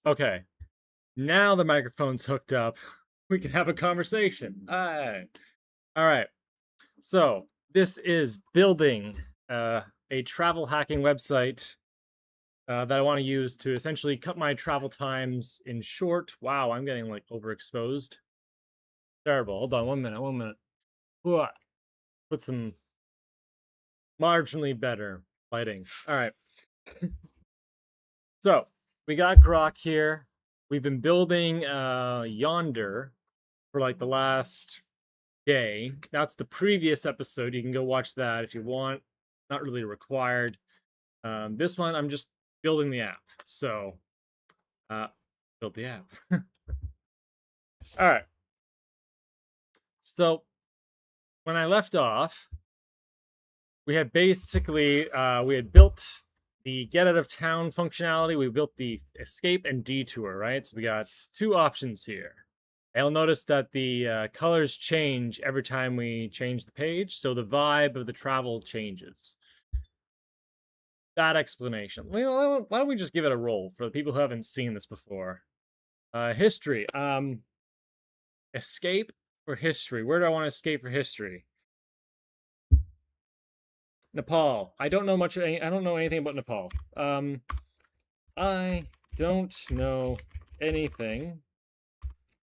Okay. Now the microphone's hooked up. We can have a conversation. All right. So this is building a travel hacking website that I want to use to essentially cut my travel times in short. Wow, I'm getting like overexposed. Terrible. Hold on 1 minute. 1 minute. Put some marginally better lighting. All right. So we got Grok here. We've been building Yonder for like the last day. That's the previous episode. You can go watch that if you want. Not really required. This one, I'm just building the app. So, build the app. All right. So, when I left off, we had basically we had built the get out of town functionality. We built the escape and detour, right? So we got two options here. You'll notice that the colors change every time we change the page, so the vibe of the travel changes. That explanation. Well, why don't we just give it a roll for the people who haven't seen this before? History. Escape for history. Where do I want to escape for history? Nepal. I don't know much. I don't know anything about Nepal. I don't know anything.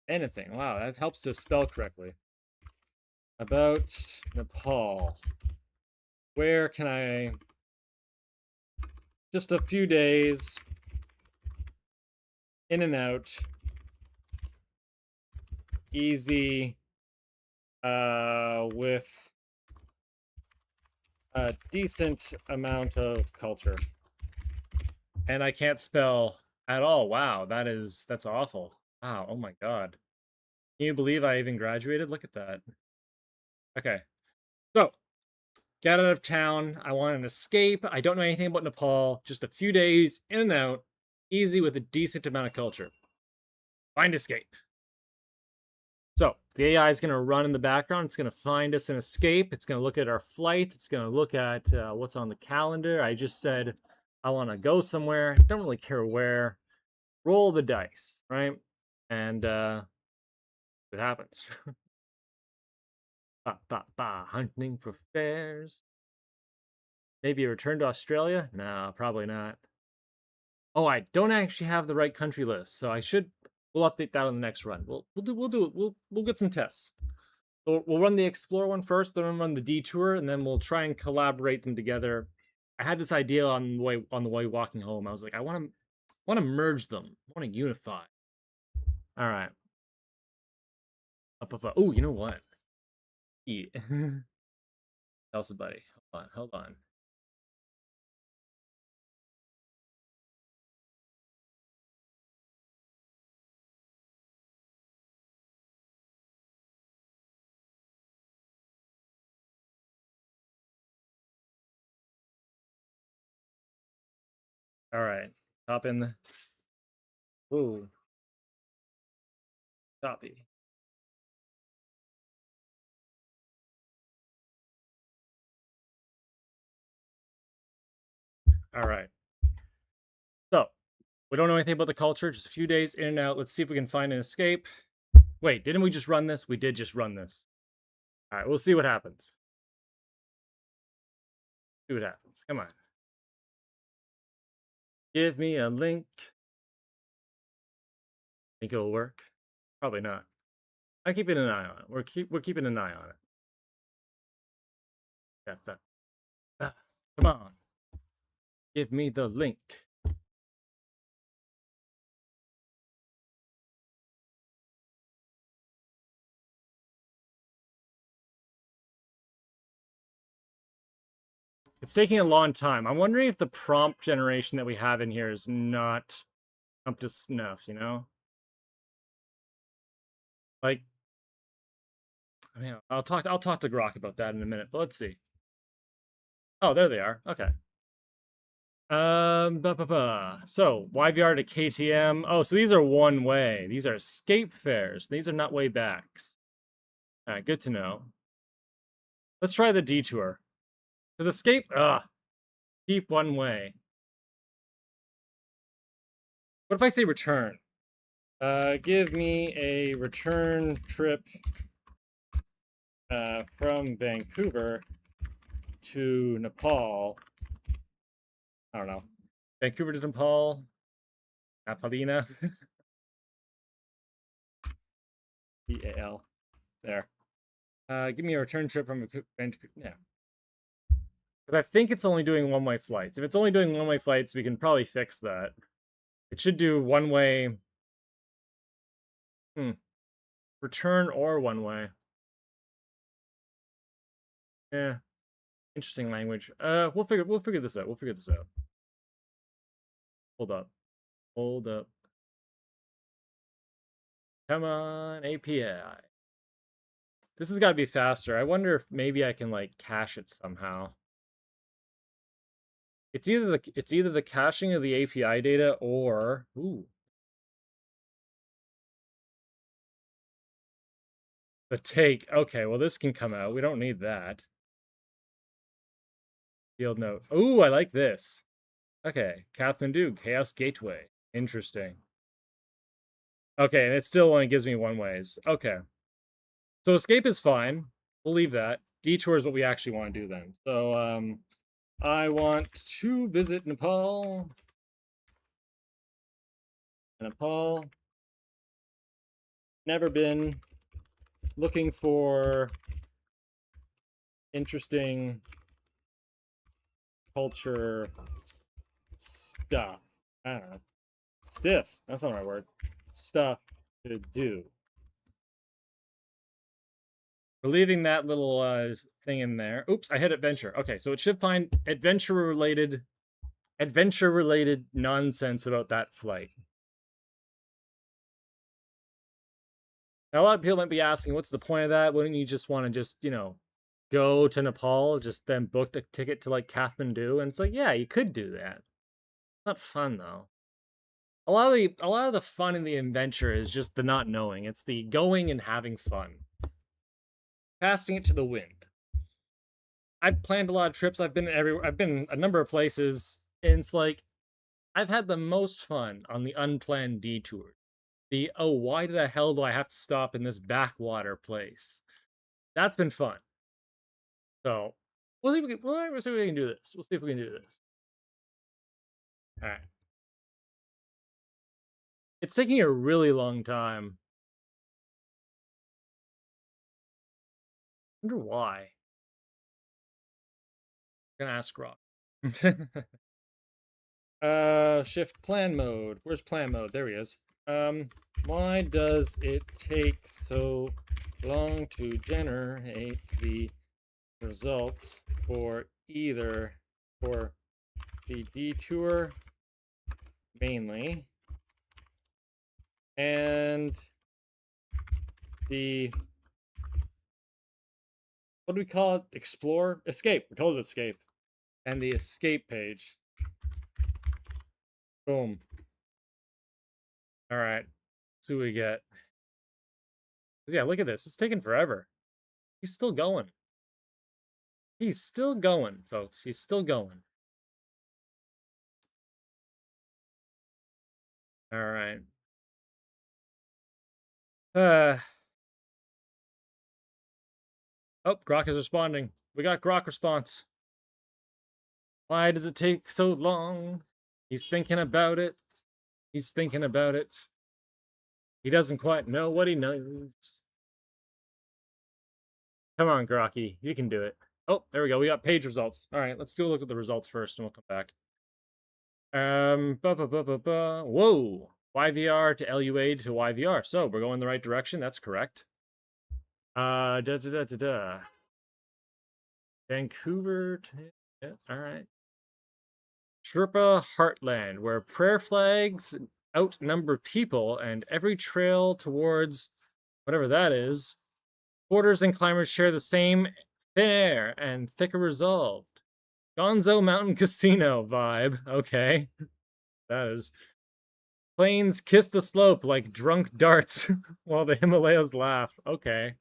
Anything. Wow, that helps to spell correctly. About Nepal. Where can I? Just a few days. In and out. Easy. With a decent amount of culture. And I can't spell at all. Wow, that's awful. Wow, oh my god. Can you believe I even graduated? Look at that. Okay. So, get out of town. I want an escape. I don't know anything about Nepal. Just a few days in and out. Easy with a decent amount of culture. Find escape. So, the AI is going to run in the background. It's going to find us an escape. It's going to look at our flight. It's going to look at what's on the calendar. I just said I want to go somewhere. Don't really care where. Roll the dice, right? And it happens. Hunting for fares. Maybe a return to Australia? No, probably not. Oh, I don't actually have the right country list, so I should. We'll update that on the next run. We'll get some tests. So we'll run the explore one first, then we'll run the detour, and then we'll try and collaborate them together. I had this idea on the way walking home. I was like, I want to merge them. I want to unify. All right. Up. Oh, you know what? Yeah. Tell somebody. Hold on. All right. Hop in the. Ooh. Copy. All right. So we don't know anything about the culture. Just a few days in and out. Let's see if we can find an escape. Wait, didn't we just run this? We did just run this. All right. We'll see what happens. See what happens. Come on. Give me a link. Think it'll work? Probably not. I'm keeping an eye on it. We're keeping an eye on it. Come on. Give me the link. It's taking a long time. I'm wondering if the prompt generation that we have in here is not up to snuff, you know? Like, I mean, I'll talk to Grok about that in a minute, but let's see. Oh, there they are. Okay. So YVR to KTM. Oh, so these are one way. These are escape fares. These are not way backs. All right, good to know. Let's try the detour. Because escape, keep one way. What if I say return? Give me a return trip from Vancouver to Nepal. I don't know. Vancouver to Nepal. Napalina. P-A-L. There. Give me a return trip from Vancouver. Yeah. Because I think it's only doing one-way flights. If it's only doing one-way flights, we can probably fix that. It should do one-way. Return or one-way. Yeah. Interesting language. We'll figure this out. We'll figure this out. Hold up. Hold up. Come on, API. This has got to be faster. I wonder if maybe I can like cache it somehow. It's either the caching of the API data or the take. Okay, well this can come out. We don't need that. Field note. Ooh, I like this. Okay, Kathmandu, Chaos Gateway. Interesting. Okay, and it still only gives me one ways. Okay. So escape is fine. We'll leave that. Detour is what we actually want to do then. So I want to visit Nepal. Nepal. Never been. Looking for interesting culture stuff. I don't know. Stiff. That's not the right word. Stuff to do. We're leaving that little thing in there. Oops, I hit adventure. Okay, so it should find adventure-related nonsense about that flight. Now, a lot of people might be asking, what's the point of that? Wouldn't you just want to just, go to Nepal, just then book a ticket to like Kathmandu? And it's like, yeah, you could do that. It's not fun though. A lot of the fun in the adventure is just the not knowing. It's the going and having fun. Casting it to the wind. I've planned a lot of trips. I've been everywhere. I've been a number of places, and it's like I've had the most fun on the unplanned detours. Why the hell do I have to stop in this backwater place? That's been fun. So we'll see if we can do this. We'll see if we can do this. All right. It's taking a really long time. I wonder why. I'm gonna ask Rob. Shift plan mode. Where's plan mode? There he is. Why does it take so long to generate the results for the detour mainly and the what do we call it? Explore? Escape. We call it escape. And the escape page. Boom. All right. See what we get. Yeah, look at this. It's taking forever. He's still going. He's still going, folks. He's still going. All right. Oh, Grok is responding. We got Grok response. Why does it take so long? He's thinking about it. He's thinking about it. He doesn't quite know what he knows. Come on, Grocky. You can do it. Oh, there we go. We got page results. All right, let's do a look at the results first, and we'll come back. Whoa. YVR to LUA to YVR. So we're going the right direction. That's correct. Vancouver to, yeah, all right. Sherpa Heartland, where prayer flags outnumber people and every trail towards whatever that is, porters and climbers share the same thin air and thicker resolved. Gonzo Mountain Casino vibe. Okay. That is. Planes kiss the slope like drunk darts while the Himalayas laugh. Okay.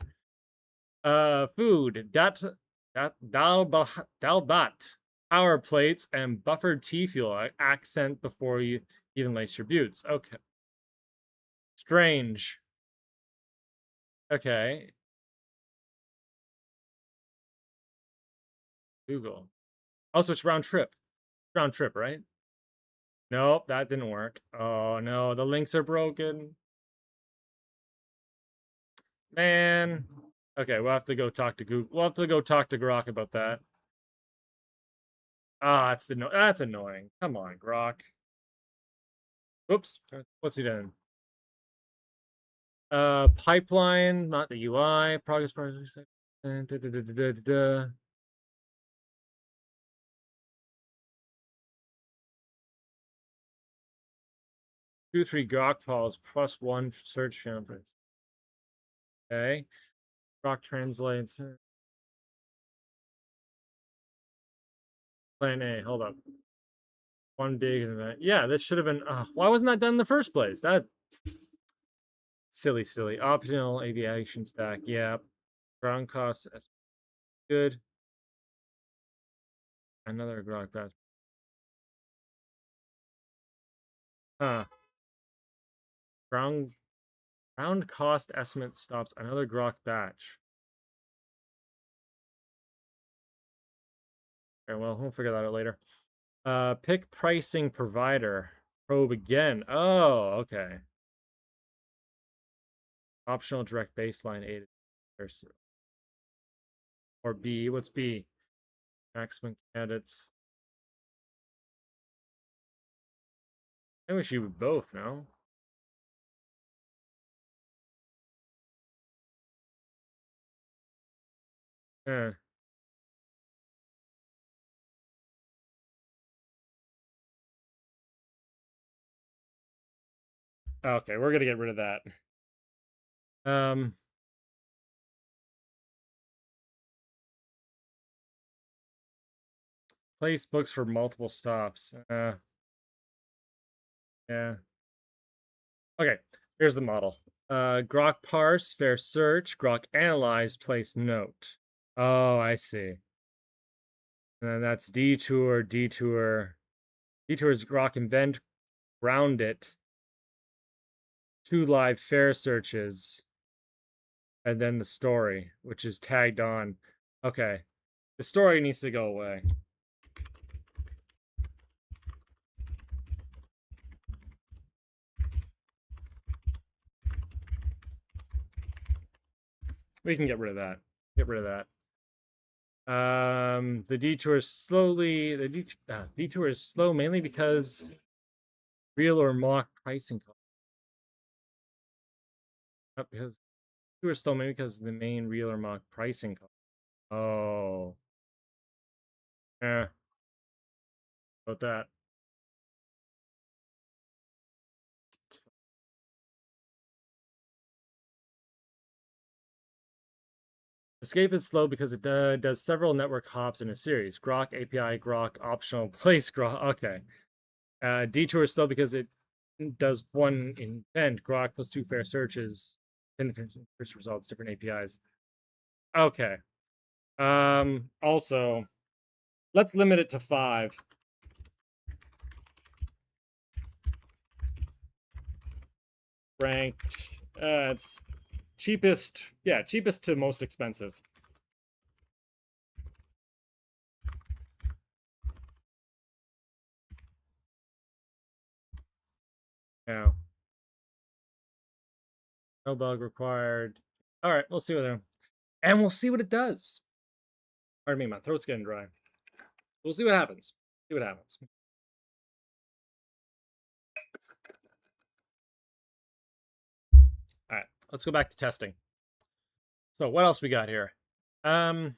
Food. Dalbat. Power plates and buffered tea fuel accent before you Even lace your buttes. Okay. Strange. Okay. Google. Also, it's round trip. Round trip, right? Nope, that didn't work. Oh no, the links are broken. Man. Okay, we'll have to go talk to Google. We'll have to go talk to Grok about that. Ah, that's annoying. Come on, Grok. Oops. What's he doing? Pipeline, not the UI. Progress project. Da, da, da, da, da, da. 2-3 Grok calls plus 1 search fingerprints. Okay. Grok translates. Plan A. Hold up. One big event. Yeah, this should have been. Why wasn't that done in the first place? That silly. Optional aviation stack. Yeah. Ground costs. That's good. Another Grok pass. Huh. Ground cost estimate stops another Grok batch. Okay, well, we'll figure that out later. Pick pricing provider. Probe again. Oh, okay. Optional direct baseline 8. Or B. What's B? Maximum candidates. I wish you would both know. Eh. Okay, we're gonna get rid of that. Place books for multiple stops. Yeah. Okay, here's the model. Grok parse, fair search, Grok analyze, place note. Oh, I see. And that's detour. Detour is Grok invent, ground it, 2 live fair searches, and then the story, which is tagged on. Okay, the story needs to go away. We can get rid of that. Get rid of that. The detour is slowly. The detour is slow mainly because real or mock pricing cost. Not because detour is slow mainly because the main real or mock pricing cost. Oh, yeah. About that. Escape is slow because it does several network hops in a series. Grok API, Grok optional place Grok. Okay. Detour is slow because it does one invent. Grok plus 2 fair searches, different search results, different APIs. Okay. Also, let's limit it to 5. Ranked. It's cheapest. Yeah, cheapest to most expensive. Yeah. No bug required. All right, we'll see what and we'll see what it does. Pardon me, my throat's getting dry. We'll see what happens. See what happens. All right, let's go back to testing. So what else we got here? I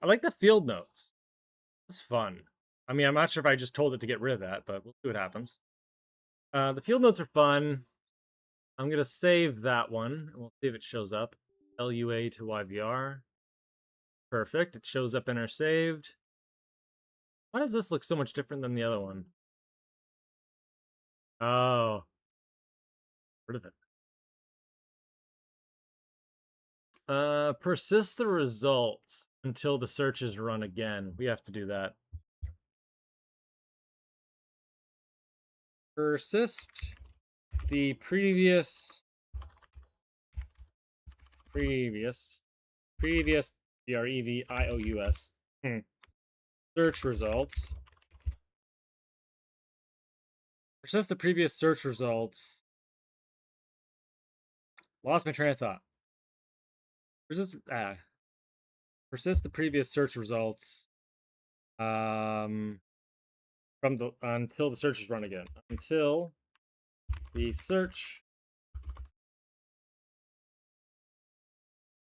like the field notes. It's fun. I mean, I'm not sure if I just told it to get rid of that, but we'll see what happens. The field notes are fun. I'm gonna save that one, and we'll see if it shows up. LUA to YVR. Perfect. It shows up in our saved. Why does this look so much different than the other one? Oh, rid of it. Persist the results until the search is run again. We have to do that. persist the previous previous search results. Persist the previous search results. Lost my train of thought. Persist the previous search results. From the until the search is run again. Until the search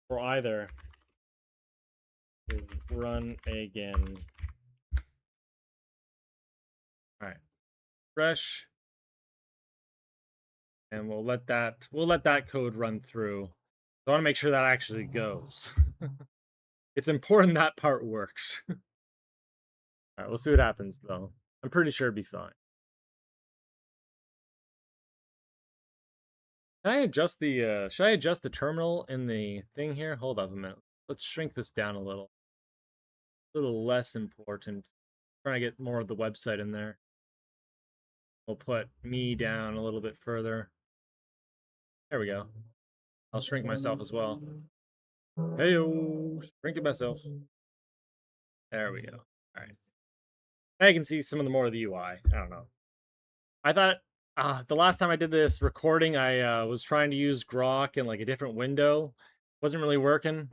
for either is run again. All right, fresh, and we'll let that code run through. I want to make sure that actually goes. It's important that part works. All right, we'll see what happens though. I'm pretty sure it'll be fine. Can I adjust the should I adjust the terminal in the thing here? Hold up a minute. Let's shrink this down a little. A little less important. Trying to get more of the website in there. We'll put me down a little bit further. There we go. I'll shrink myself as well. Hey-o, shrinking myself. There we go. All right. Now you can see some of the more of the UI. I don't know. I thought the last time I did this recording, I was trying to use Grok in like a different window. Wasn't really working.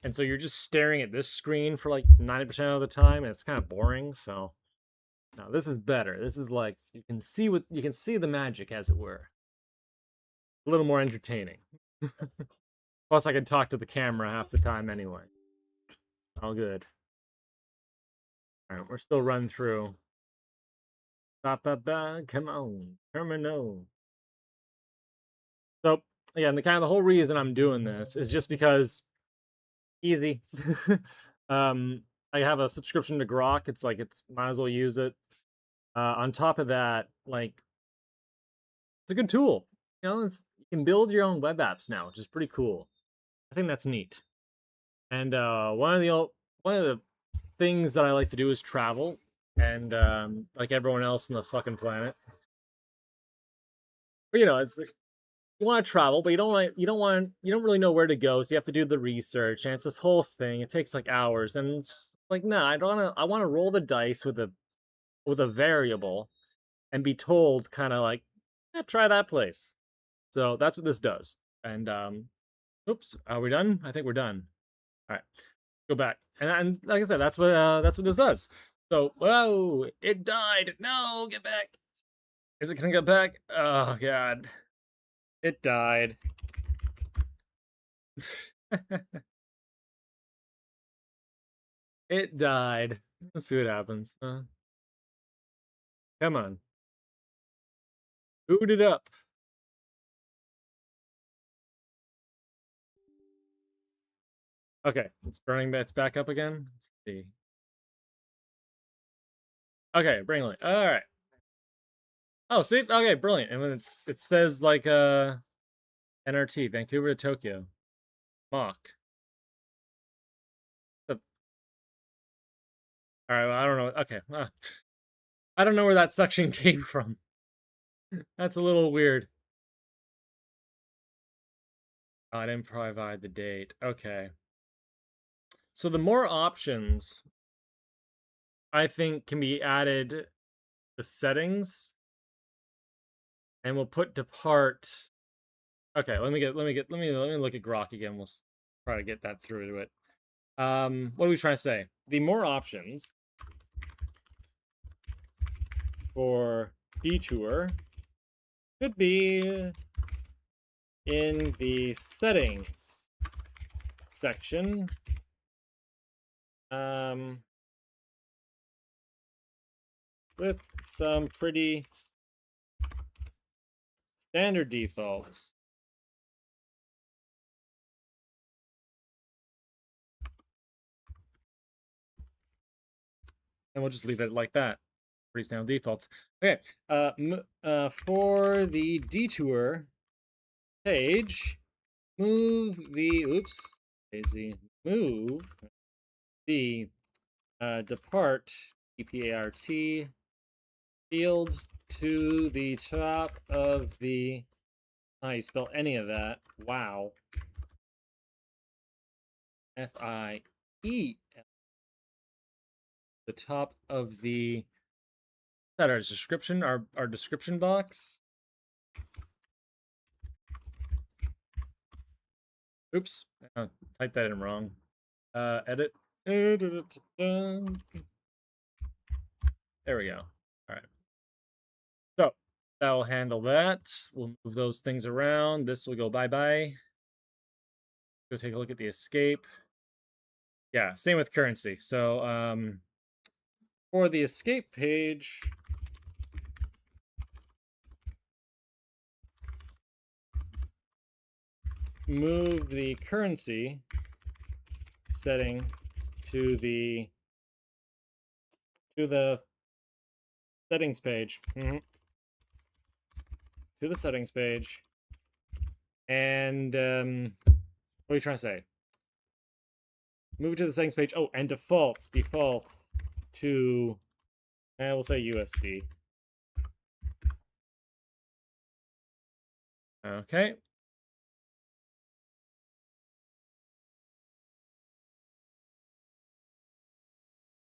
And so you're just staring at this screen for like 90% of the time, and it's kind of boring. So no, this is better. This is like you can see the magic, as it were. A little more entertaining. Plus, I can talk to the camera half the time anyway. All good. All right, we're still running through. Come on, terminal. So again, the whole reason I'm doing this is just because easy. I have a subscription to Grok. It's might as well use it. On top of that, like it's a good tool. You know, you can build your own web apps now, which is pretty cool. I think that's neat. And one of the things that I like to do is travel, and like everyone else on the fucking planet. But you know, it's like, you want to travel, but you don't really know where to go, so you have to do the research, and it's this whole thing. It takes like hours, and it's like, no, I want to roll the dice with a variable, and be told kind of like, try that place. So that's what this does. And oops, are we done? I think we're done. All right, go back, and like I said, that's what this does. So, whoa, it died. No, get back. Is it gonna get back? Oh god, it died. It died. Let's see what happens. Come on. Boot it up. Okay, it's burning. It's back up again. Let's see. Okay, Bringley. All right. Oh, see. Okay, brilliant. And when it says like NRT, Vancouver to Tokyo, Mach. All right. Well, I don't know. Okay. I don't know where that section came from. That's a little weird. I didn't provide the date. Okay. So the more options I think can be added the settings, and we'll put depart. Okay, let me look at Grok again. We'll try to get that through to it. What are we trying to say? The more options for detour should be in the settings section. With some pretty standard defaults. And we'll just leave it like that. Pretty standard defaults. Okay. For the detour page, move the depart Pt.Ii field to the top of the... Oh, you spell any of that. Wow. F-I-E. The top of the... Is that our description? Our description box? Oops. Typed that in wrong. Edit. There we go. All right. So that'll handle that. We'll move those things around. This will go bye-bye. Go take a look at the escape. Yeah, same with currency. So for the escape page, move the currency setting to the settings page. To the settings page. And what are you trying to say? Move it to the settings page. Oh, and default to, we'll say USD. Okay.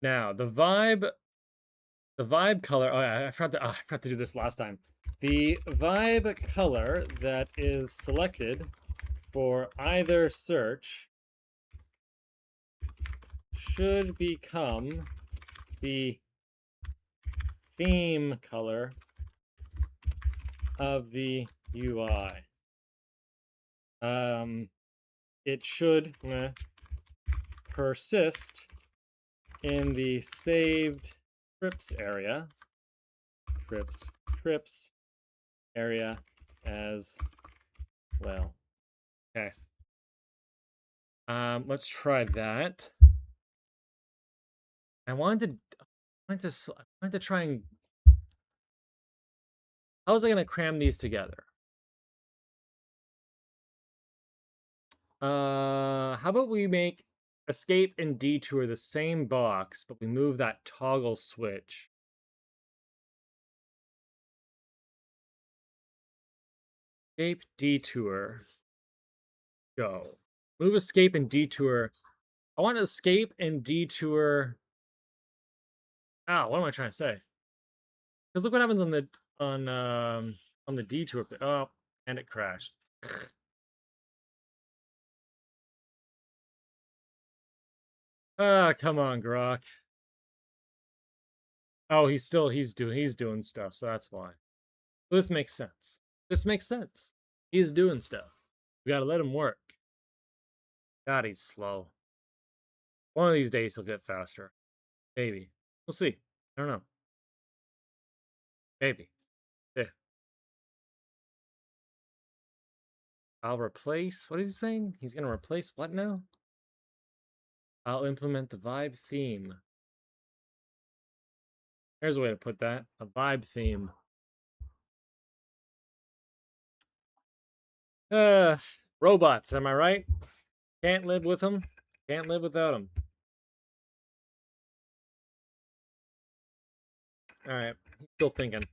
Now the vibe color. Oh, yeah, I forgot to do this last time. The vibe color that is selected for either search should become the theme color of the UI. It should persist in the saved trips area. Trips area as well. Okay. Let's try that. I wanted to try and... How was I gonna cram these together? How about we make escape and detour the same box, but we move that toggle switch. Escape, detour. Go. Move escape and detour. I want to escape and detour. Ah, what am I trying to say? Because look what happens on the detour. Oh, and it crashed. Ah, come on, Grok. Oh, he's doing stuff, so that's why. This makes sense. This makes sense. He's doing stuff. We gotta let him work. God, he's slow. One of these days he'll get faster. Maybe. We'll see. I don't know. Maybe. Yeah. I'll replace... What is he saying? He's gonna replace what now? I'll implement the vibe theme. There's a way to put that. A vibe theme. Robots, am I right? Can't live with them. Can't live without them. Alright. Still thinking.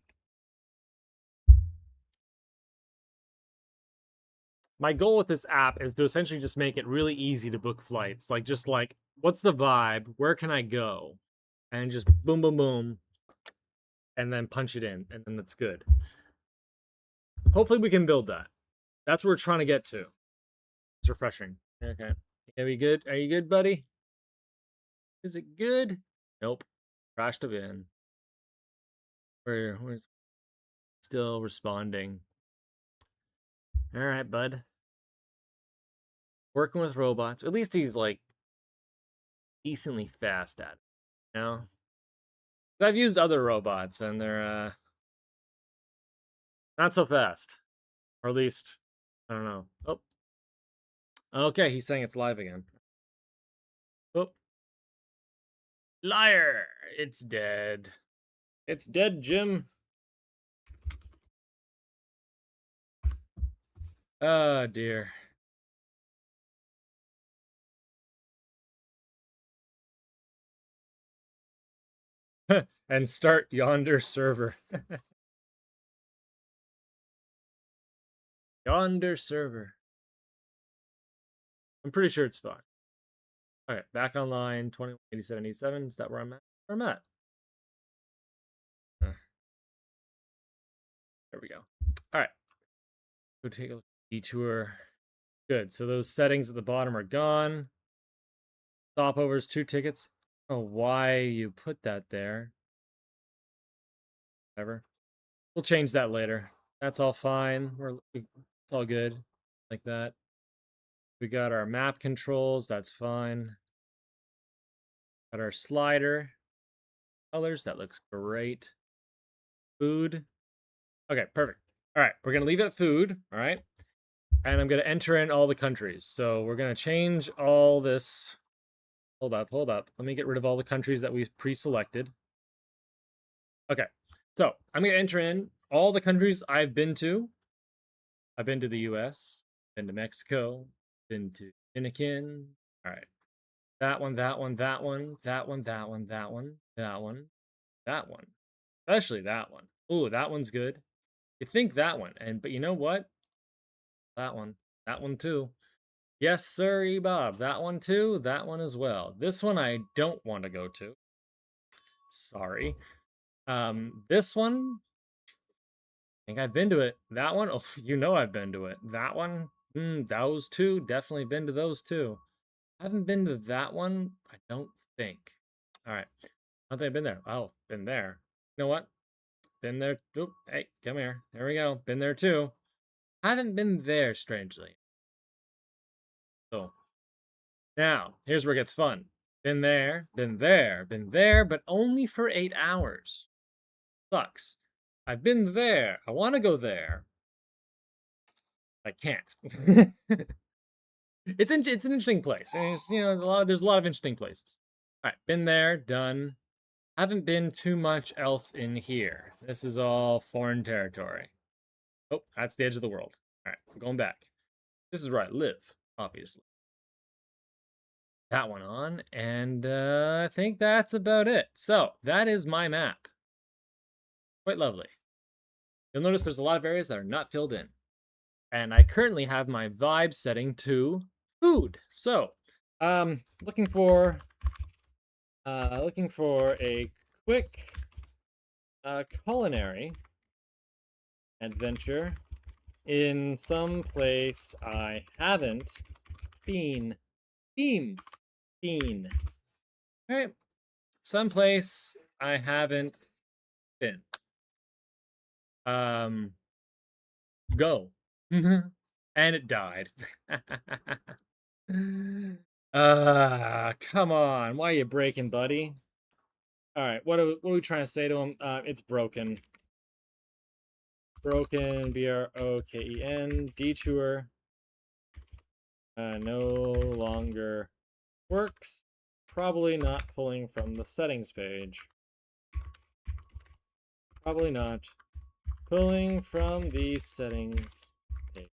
My goal with this app is to essentially just make it really easy to book flights. Like, just like, what's the vibe? Where can I go? And just boom, boom, boom. And then punch it in. And then that's good. Hopefully we can build that. That's what we're trying to get to. It's refreshing. Okay. Are we good? Are you good, buddy? Is it good? Nope. Crashed a bin. We're still responding. All right, bud. Working with robots. At least he's like decently fast at it. You know? I've used other robots and they're not so fast. Or at least, I don't know. Oh. Okay, he's saying it's live again. Oh. Liar! It's dead. It's dead, Jim. Oh, dear. And start yonder server. Yonder server. I'm pretty sure it's fine. Okay, back online, 218787. Is that where I'm at? Where I'm at? There we go. All right. Go take a look at detour. Good. So those settings at the bottom are gone. Stopovers, 2 tickets. Oh, why you put that there. Whatever. We'll change that later. That's all fine. It's all good. Like that. We got our map controls. That's fine. Got our slider. Colors. That looks great. Food. Okay, perfect. All right, we're going to leave it at food. All right. And I'm going to enter in all the countries. So we're going to change all this. Hold up. Let me get rid of all the countries that we've pre-selected. Okay. So I'm going to enter in all the countries I've been to. I've been to the US, been to Mexico, been to Dominican. All right. That one, that one, that one, that one, that one, that one, that one, that one. Especially that one. Ooh, that one's good. You think that one. But you know what? That one too. Yes, sir, Bob. That one too. That one as well. This one I don't want to go to. Sorry. This one, I think I've been to it. That one, oh, you know I've been to it. That one, those two, definitely been to those two. I haven't been to that one, I don't think. All right. I don't think I've been there. Oh, been there. You know what? Been there. Oop, hey, come here. There we go. Been there too. I haven't been there, strangely. So now, here's where it gets fun. Been there, but only for 8 hours. Sucks. I've been there. I want to go there. I can't. It's an interesting place. And there's a lot of interesting places. All right, been there, done. Haven't been too much else in here. This is all foreign territory. Oh, that's the edge of the world. All right, I'm going back. This is where I live, obviously. That one on, and I think that's about it. So that is my map. Quite lovely. You'll notice there's a lot of areas that are not filled in. And I currently have my vibe setting to food. So, looking for a quick culinary adventure in some place I haven't been. Been. Okay. Someplace I haven't been. Go. And it died. Come on. Why are you breaking, buddy? All right, what are we trying to say to him? It's broken. Broken, B-R-O-K-E-N, detour. No longer works. Probably not pulling from the settings page. Probably not pulling from the settings page.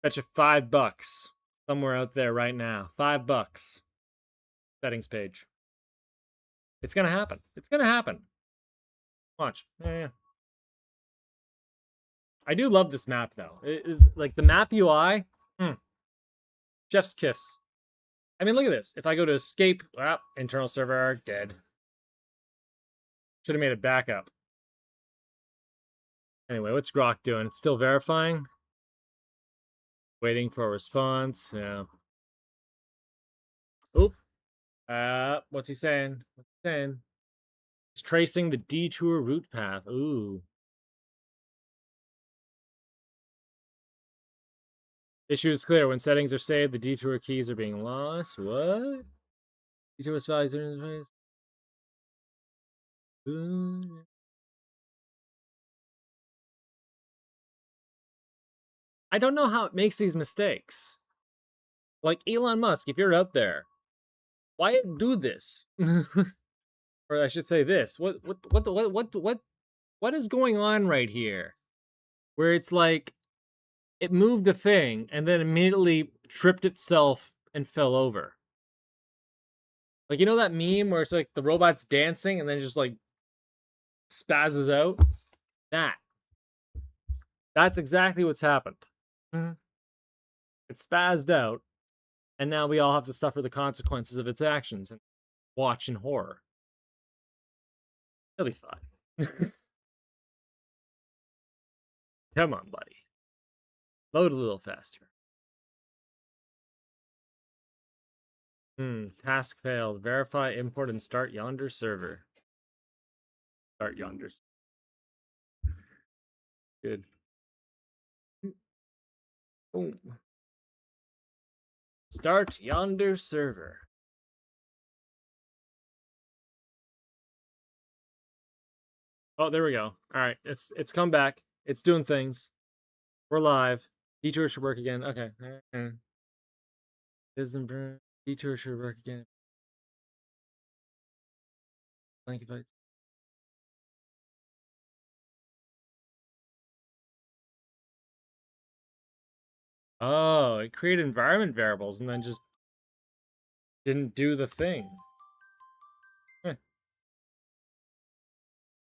Bet you $5 somewhere out there right now. $5. Settings page. It's gonna happen. It's gonna happen. Watch. Yeah. I do love this map though. It is like the map UI. Chef's kiss. I mean, look at this. If I go to escape, internal server dead. Should have made a backup. Anyway, what's Grok doing? It's still verifying. Waiting for a response. Yeah. Oop. What's he saying? What's he saying? It's tracing the detour route path. Ooh. Issue is clear. When settings are saved, the detour keys are being lost. What? Detour values are in place. I don't know how it makes these mistakes. Like Elon Musk, if you're out there, why do this? Or I should say this. What is going on right here? Where it's like it moved the thing and then immediately tripped itself and fell over. Like, you know that meme where it's like the robot's dancing and then just like spazzes out. That's exactly what's happened. It spazzed out, and now we all have to suffer the consequences of its actions and watch in horror. It'll be fine. Come on, buddy. Load a little faster. Task failed. Verify, import, and start yonder server. Start yonder. Good. Boom. Start yonder server. Oh, there we go. All right, it's come back. It's doing things. We're live. Detour should work again. Okay. Detour should work again. Thank you, fights. Oh, it created environment variables and then just didn't do the thing.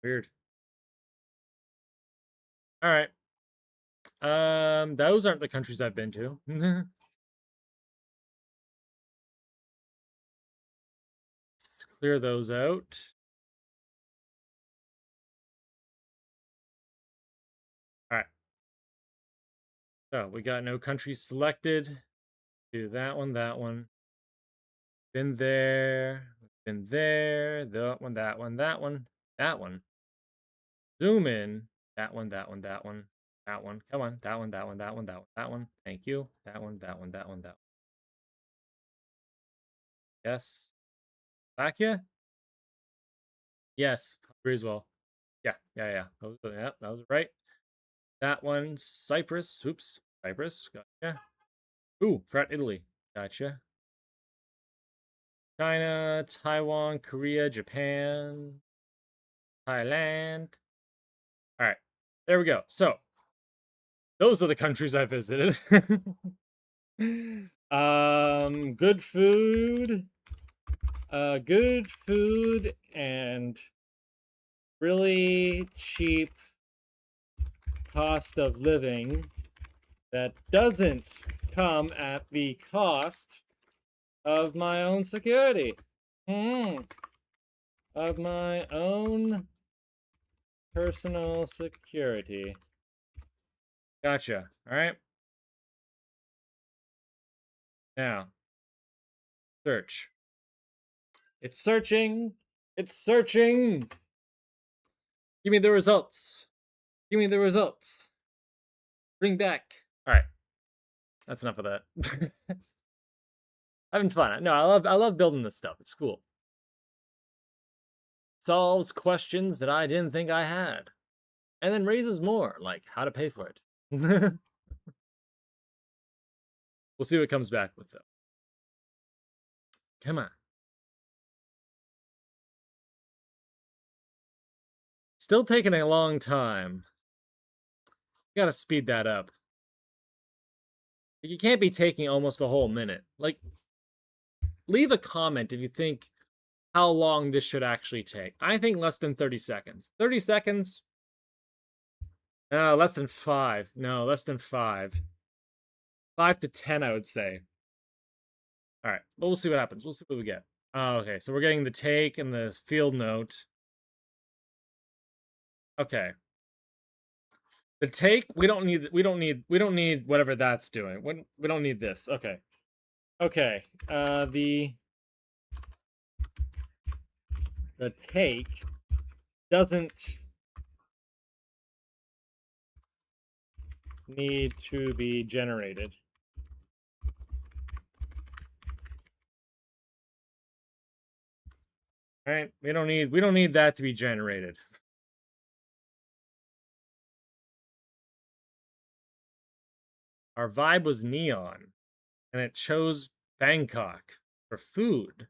Weird. All right. Those aren't the countries I've been to. Let's clear those out. All right. So we got no countries selected. Do that one, that one. Been there. Been there. That one, that one, that one, that one. Zoom in. That one, that one, that one, that one. Come on. That one, that one, that one, that one, that one. Thank you. That one, that one, that one, that one. Yes. Back here? Yes. Griswold. Yeah, yeah, yeah. That was right. That one, Cyprus. Oops. Cyprus. Gotcha. Ooh, Frat Italy. Gotcha. China, Taiwan, Korea, Japan, Thailand. All right. There we go. So, those are the countries I visited. Good food. Good food and really cheap cost of living that doesn't come at the cost of my own security. Of my own personal security. Gotcha. All right. Now, search. It's searching. It's searching. Give me the results. Give me the results. Bring back. All right. That's enough of that. Having fun. No, I love building this stuff. It's cool. Solves questions that I didn't think I had. And then raises more, like how to pay for it. We'll see what comes back with, though. Come on. Still taking a long time. Gotta speed that up. You can't be taking almost a whole minute. Like, leave a comment if you think how long this should actually take. I think less than 30 seconds. 30 seconds? Less than 5. No, less than 5. 5 to 10, I would say. All right, but we'll see what happens. We'll see what we get. Oh, okay, so we're getting the take and the field note. Okay. The take, we don't need whatever that's doing. We don't need this. Okay. Okay. The take doesn't need to be generated. All right, we don't need that to be generated. Our vibe was neon, and it chose Bangkok for food.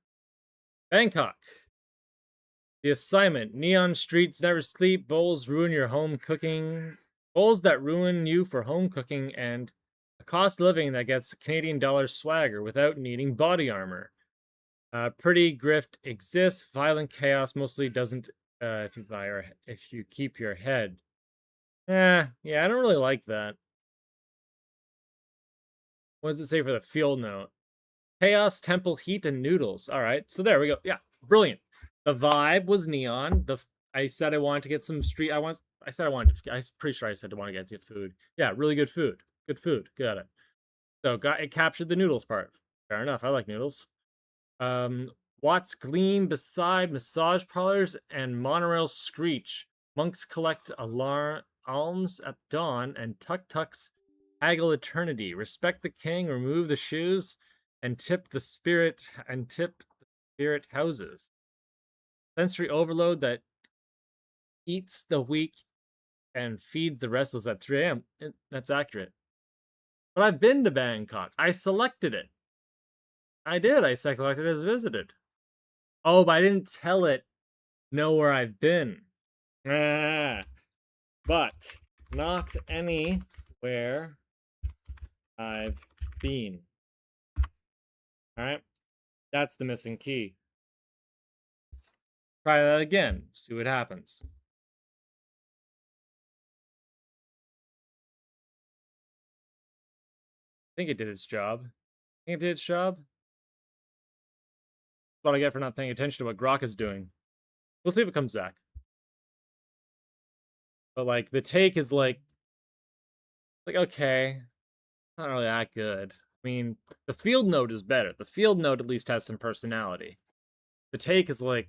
Bangkok. The assignment: neon streets never sleep, bowls ruin your home cooking, bowls that ruin you for home cooking, and a cost of living that gets Canadian dollar swagger without needing body armor. Pretty grift exists. Violent chaos mostly doesn't if you keep your head. Yeah, I don't really like that. What does it say for the field note? Chaos, Temple, Heat, and Noodles. All right, so there we go. Yeah, brilliant. The vibe was neon. I said I wanted to get some street. I said I wanted to. I'm pretty sure I said I want to get food. Yeah, really good food. Good food. Got it. So it captured the noodles part. Fair enough. I like noodles. Um, Watts gleam beside massage parlors and monorail screech. Monks collect alms at dawn, and tuk-tuks haggle eternity. Respect the king, remove the shoes, and tip the spirit houses. Sensory overload that eats the weak and feeds the restless at 3 a.m. That's accurate. But I've been to Bangkok. I selected it. I did. I selected it as visited. Oh, but I didn't tell it know where I've been. But not anywhere I've been. Alright? That's the missing key. Try that again. See what happens. I think it did its job. I think it did its job. That's what I get for not paying attention to what Grok is doing. We'll see if it comes back. But like the take is like okay, not really that good. I mean, the field note is better. The field note at least has some personality. The take is like,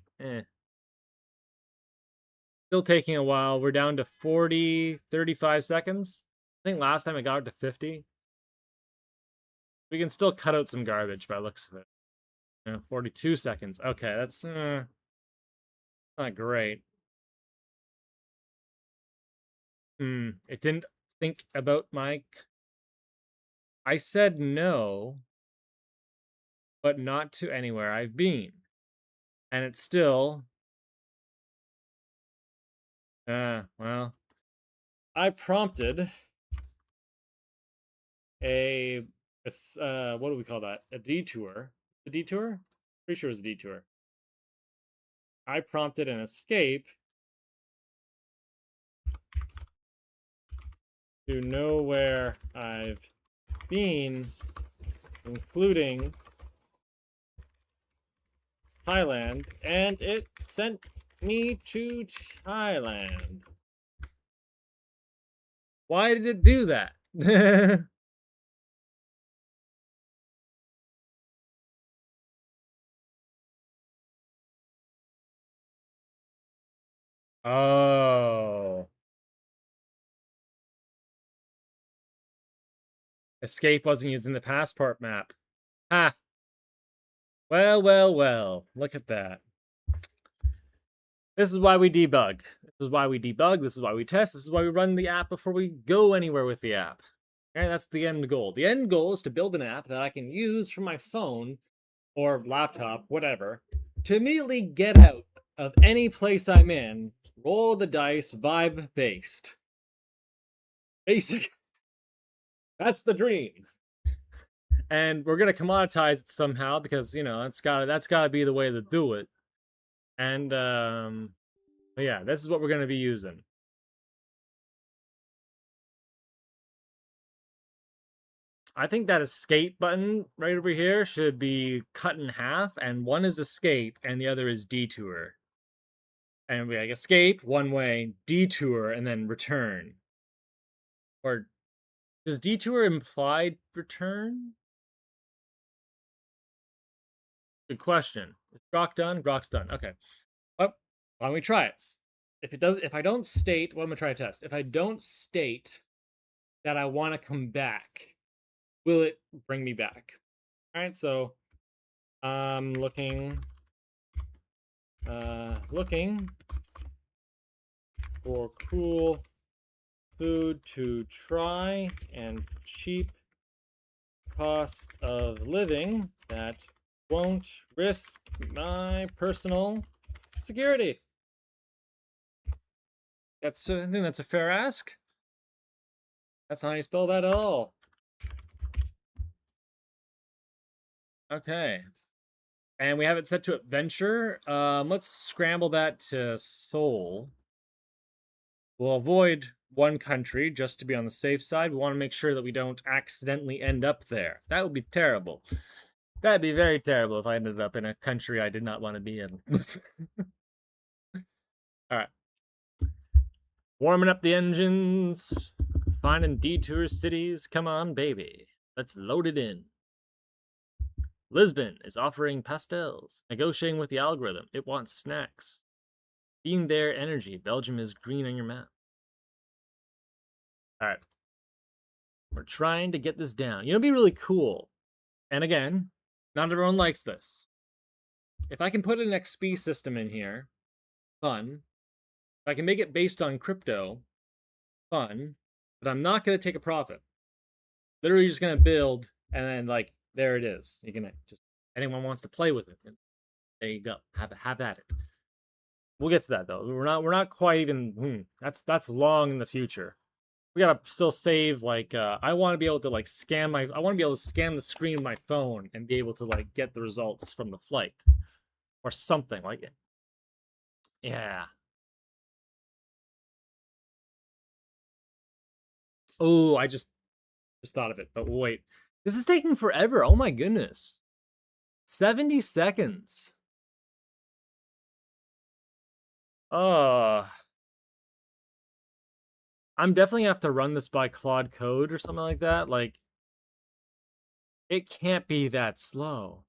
Still taking a while. We're down to 40, 35 seconds. I think last time I got it to 50. We can still cut out some garbage by looks of it. 42 seconds. Okay, that's not great. It didn't think about I said no, but not to anywhere I've been. And it's still... well... I prompted what do we call that? A detour. A detour? Pretty sure it was a detour. I prompted an escape to know where I've been, including Thailand, and it sent me to Thailand. Why did it do that? Oh. Escape wasn't used in the passport map. Ha. Well. Look at that. This is why we debug. This is why we debug. This is why we test. This is why we run the app before we go anywhere with the app. Okay, that's the end goal. The end goal is to build an app that I can use from my phone or laptop, whatever, to immediately get out of any place I'm in, roll the dice, vibe based. Basic. That's the dream. And we're gonna commoditize it somehow because that's gotta be the way to do it. And yeah, this is what we're gonna be using. I think that escape button right over here should be cut in half, and one is escape and the other is detour. And we like escape one way, detour, and then return. Or does detour imply return? Good question. Is Grok done? Grok's done. Okay. Well, why don't we try it? If I don't state, what am I trying to test? If I don't state that I want to come back, will it bring me back? All right, so I'm looking for cool food to try and cheap cost of living that won't risk my personal security. I think that's a fair ask. That's not how you spell that at all. Okay. And we have it set to adventure. Let's scramble that to Seoul. We'll avoid one country just to be on the safe side. We want to make sure that we don't accidentally end up there. That would be terrible. That'd be very terrible if I ended up in a country I did not want to be in. All right. Warming up the engines. Finding detour cities. Come on, baby. Let's load it in. Lisbon is offering pastels. Negotiating with the algorithm. It wants snacks. Being there energy. Belgium is green on your map. All right. We're trying to get this down. You know, it'd be really cool. And again, not everyone likes this. If I can put an XP system in here, fun. If I can make it based on crypto, fun. But I'm not going to take a profit. Literally just going to build, and then, like, there it is. You can just, anyone wants to play with it. There you go. Have at it. We'll get to that though. We're not quite even. That's long in the future. We gotta still save, like, I want to be able to, like, scan my, I want to be able to scan the screen of my phone and be able to, like, get the results from the flight or something like it. Yeah. Oh, I just thought of it, but wait, this is taking forever. Oh my goodness, 70 seconds. Uh, I'm definitely gonna have to run this by Claude Code or something like that. Like, it can't be that slow.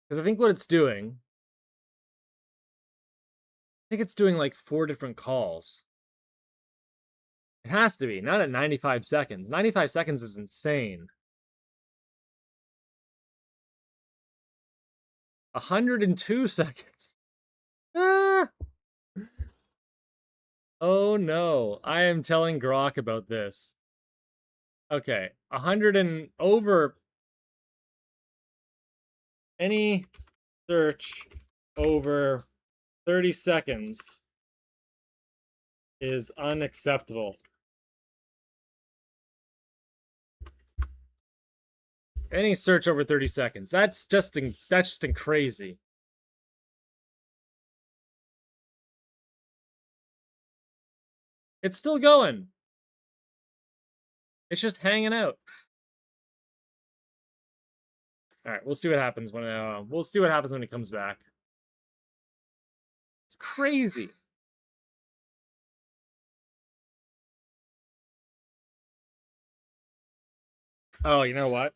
Because I think what it's doing, I think it's doing like 4 different calls. It has to be, not at 95 seconds. 95 seconds is insane. 102 seconds. Ah! Oh no, I am telling Grok about this. Okay, 100 and over. Any search over 30 seconds is unacceptable. Any search over 30 seconds. That's just crazy. It's still going. It's just hanging out. All right, we'll see what happens when it comes back. It's crazy. Oh, you know what?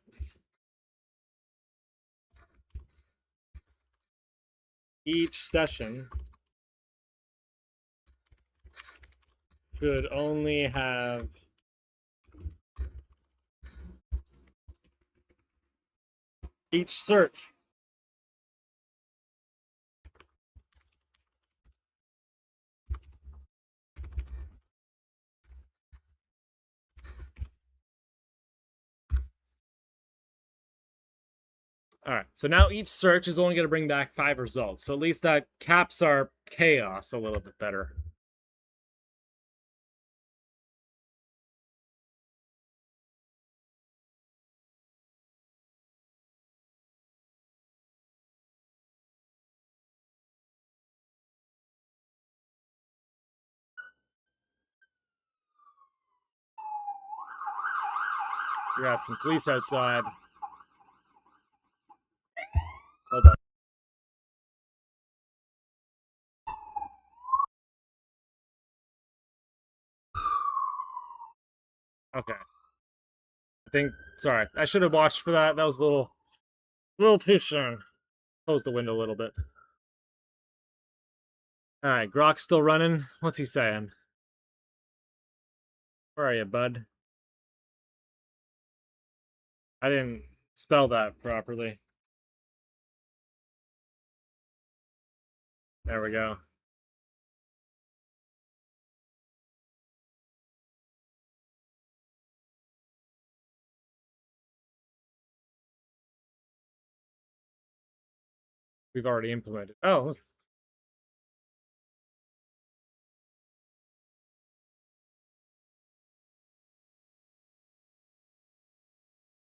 Each session should only have each search. All right, so now each search is only going to bring back 5 results. So at least that caps our chaos a little bit better. We got some police outside. Hold on. Okay. I think, sorry, I should have watched for that. That was a little too soon. Close the window a little bit. All right, Grok's still running. What's he saying? Where are you, bud? I didn't spell that properly. There we go. We've already implemented. Oh,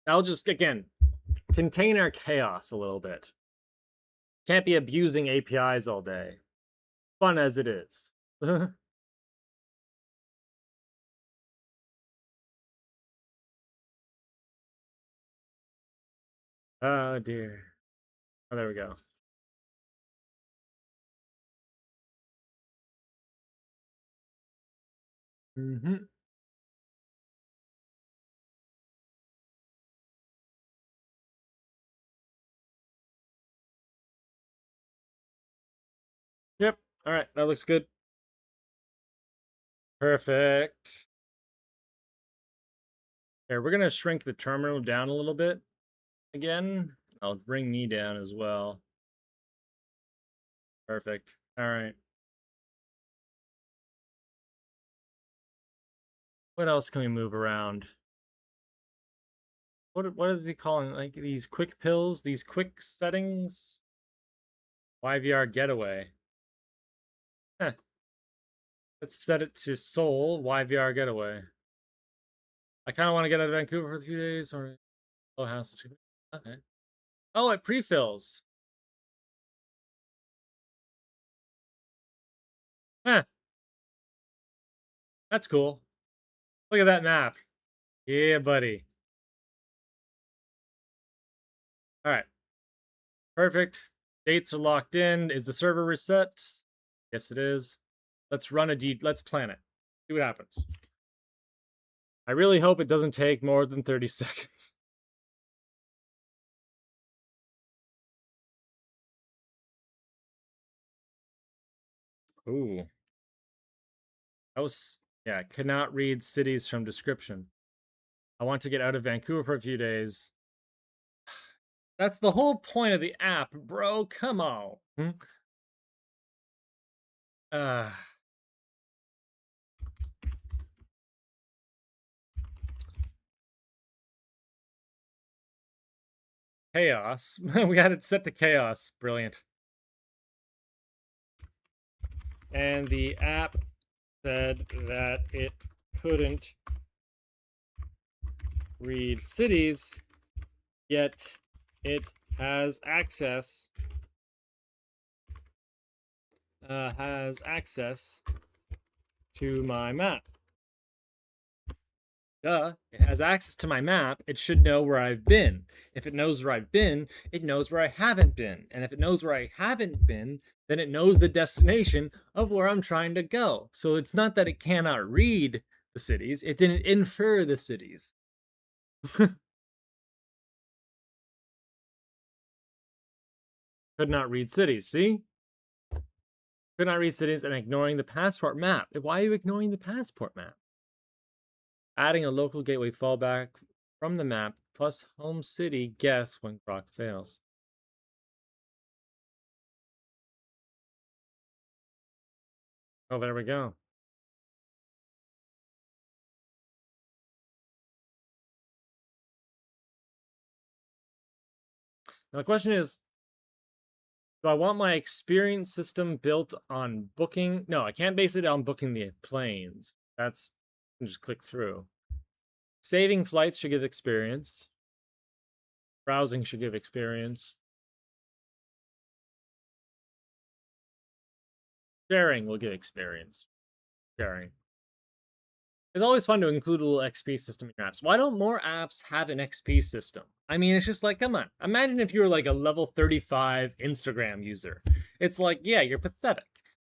I'll just, again, contain our chaos a little bit. Can't be abusing APIs all day. Fun as it is. Oh dear. Oh, there we go. Hmm. Yep. All right. That looks good. Perfect. Here, we're gonna shrink the terminal down a little bit again. I'll bring me down as well. Perfect. All right. What else can we move around? What is he calling like these quick pills? These quick settings? YVR getaway. Heh. Let's set it to Seoul YVR getaway. I kind of want to get out of Vancouver for a few days or oh house. Okay. Oh, it pre-fills. Huh. That's cool. Look at that map. Yeah, buddy. All right. Perfect. Dates are locked in. Is the server reset? Yes, it is. Let's run a let's plan it. See what happens. I really hope it doesn't take more than 30 seconds. Ooh. That was yeah, cannot read cities from description. I want to get out of Vancouver for a few days. That's the whole point of the app, bro. Come on. Hmm? Uh, chaos. We had it set to chaos. Brilliant. And the app said that it couldn't read cities, yet it has access to my map. Duh, it has access to my map. It should know where I've been. If it knows where I've been, it knows where I haven't been. And if it knows where I haven't been, then it knows the destination of where I'm trying to go. So it's not that it cannot read the cities, it didn't infer the cities. Could not read cities, see? Could not read cities and ignoring the passport map. Why are you ignoring the passport map? Adding a local gateway fallback from the map plus home city guess when Grok fails. Oh, there we go. Now the question is, do I want my experience system built on booking? No, I can't base it on booking the planes. That's just click through. Saving flights should give experience. Browsing should give experience. Sharing will give experience. Sharing. It's always fun to include a little XP system in your apps. Why don't more apps have an XP system? I mean, it's just like, come on. Imagine if you were like a level 35 Instagram user. It's like, yeah, you're pathetic.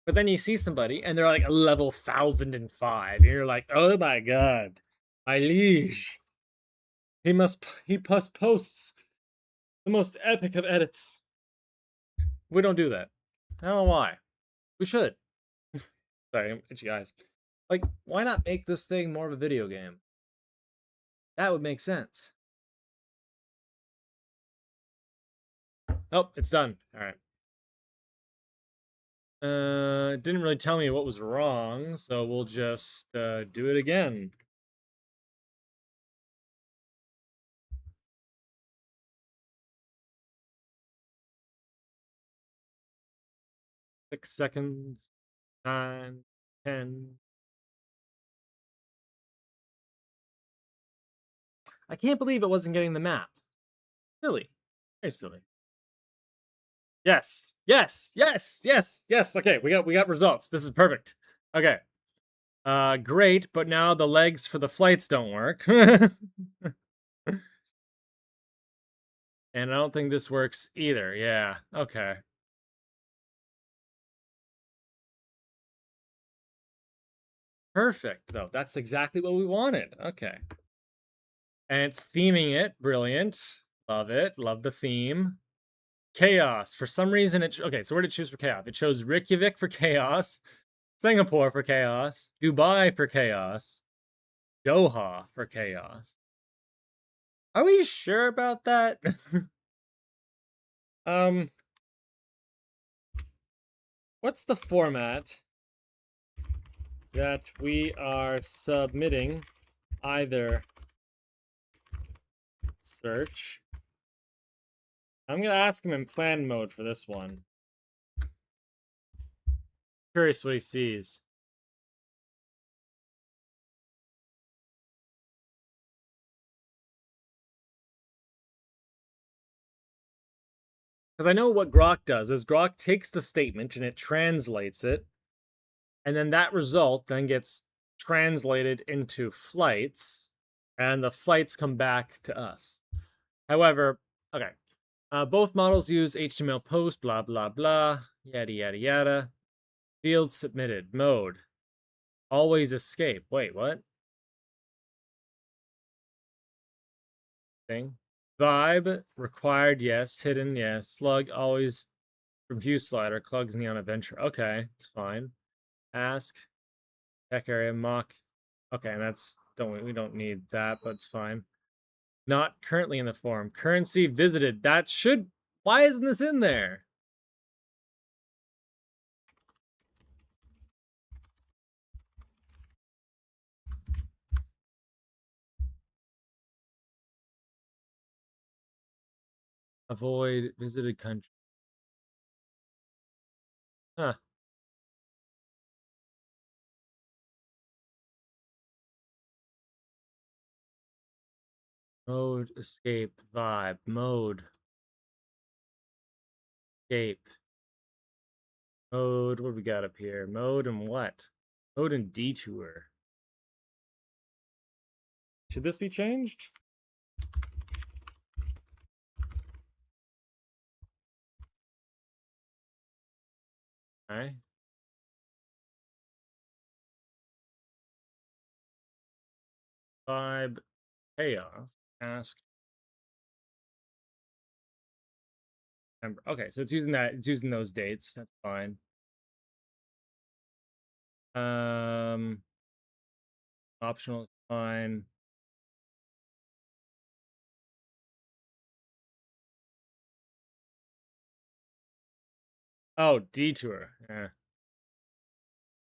But then you see somebody and they're like a level 1005. And you're like, oh my god, my liege. He posts the most epic of edits. We don't do that. I don't know why. We should. Sorry, I'm itchy eyes. Like, why not make this thing more of a video game? That would make sense. Oh, it's done. All right. It didn't really tell me what was wrong, so we'll just do it again. Six seconds, 9, 10. I can't believe it wasn't getting the map. Silly. Very silly. Yes. Yes. Yes. Yes. Yes. Okay, we got results. This is perfect. Okay. Great, but now the legs for the flights don't work. And I don't think this works either. Yeah. Okay. Perfect, though. That's exactly what we wanted. Okay. And it's theming it. Brilliant. Love it. Love the theme. Chaos. For some reason, okay, so where did it choose for chaos? It chose Reykjavik for chaos, Singapore for chaos, Dubai for chaos, Doha for chaos. Are we sure about that? um, what's the format that we are submitting? Either search. I'm gonna ask him in plan mode for this one. Curious what he sees. Because I know what Grok does is Grok takes the statement and it translates it, and then that result then gets translated into flights, and the flights come back to us. However, okay, both models use HTML post, blah, blah, blah, yada, yada, yada. Field submitted, mode, always escape. Wait, what? Thing. Vibe, required, yes. Hidden, yes. Slug, always from view slider. Clugs, neon adventure. Okay, it's fine. Ask, tech area, mock. Okay, and that's, we don't need that, but it's fine. Not currently in the form. Currency visited. That should, why isn't this in there? Avoid visited country. Huh. Mode, escape, vibe, mode, escape. Mode, what do we got up here? Mode and what? Mode and detour. Should this be changed? Okay. Vibe, chaos, ask, remember. Okay, so it's using that, it's using those dates. That's fine. Optional is fine. Oh, detour. Yeah.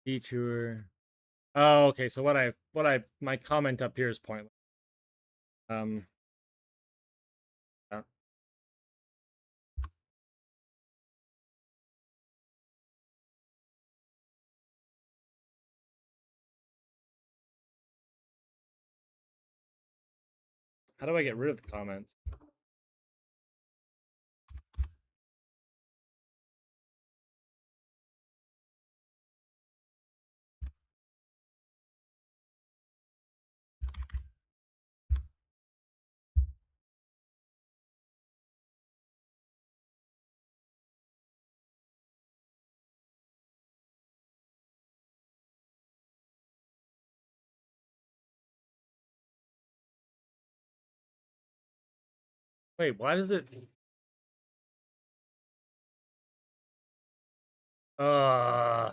Detour. Oh, okay. So my comment up here is pointless. Yeah. How do I get rid of the comments? Wait, why does it? Uh,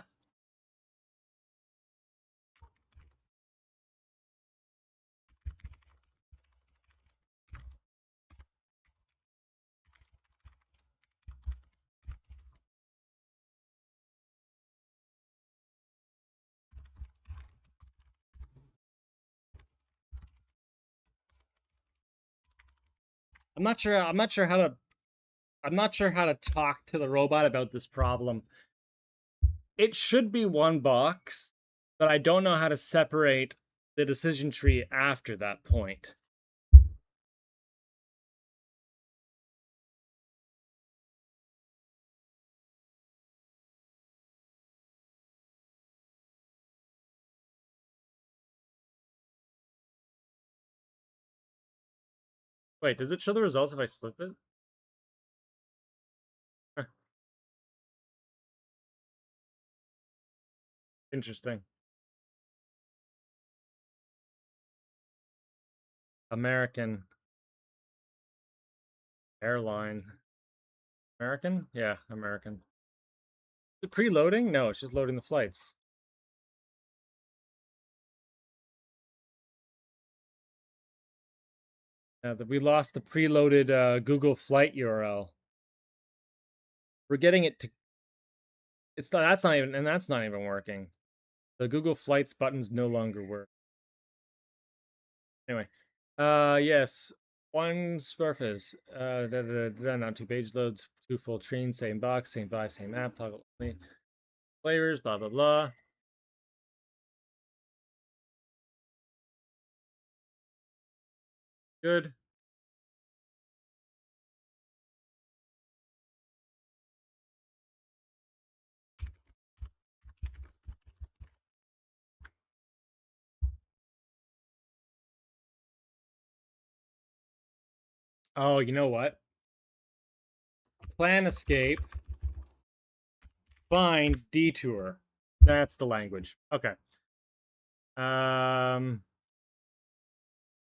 I'm not sure. I'm not sure how to. I'm not sure how to talk to the robot about this problem. It should be one box, but I don't know how to separate the decision tree after that point. Wait, does it show the results if I slip it? Huh, interesting. American airline. American? Yeah, American. Is it preloading? No, it's just loading the flights. We lost the preloaded Google Flight URL. We're getting it to. It's not. That's not even. And that's not even working. The Google Flights buttons no longer work. Anyway, yes, one surface. Not two page loads, two full trains, same box, same vibe, same app, toggle only, flavors, blah blah blah. Good. Oh, you know what? Plan escape, find detour. That's the language. Okay. Um.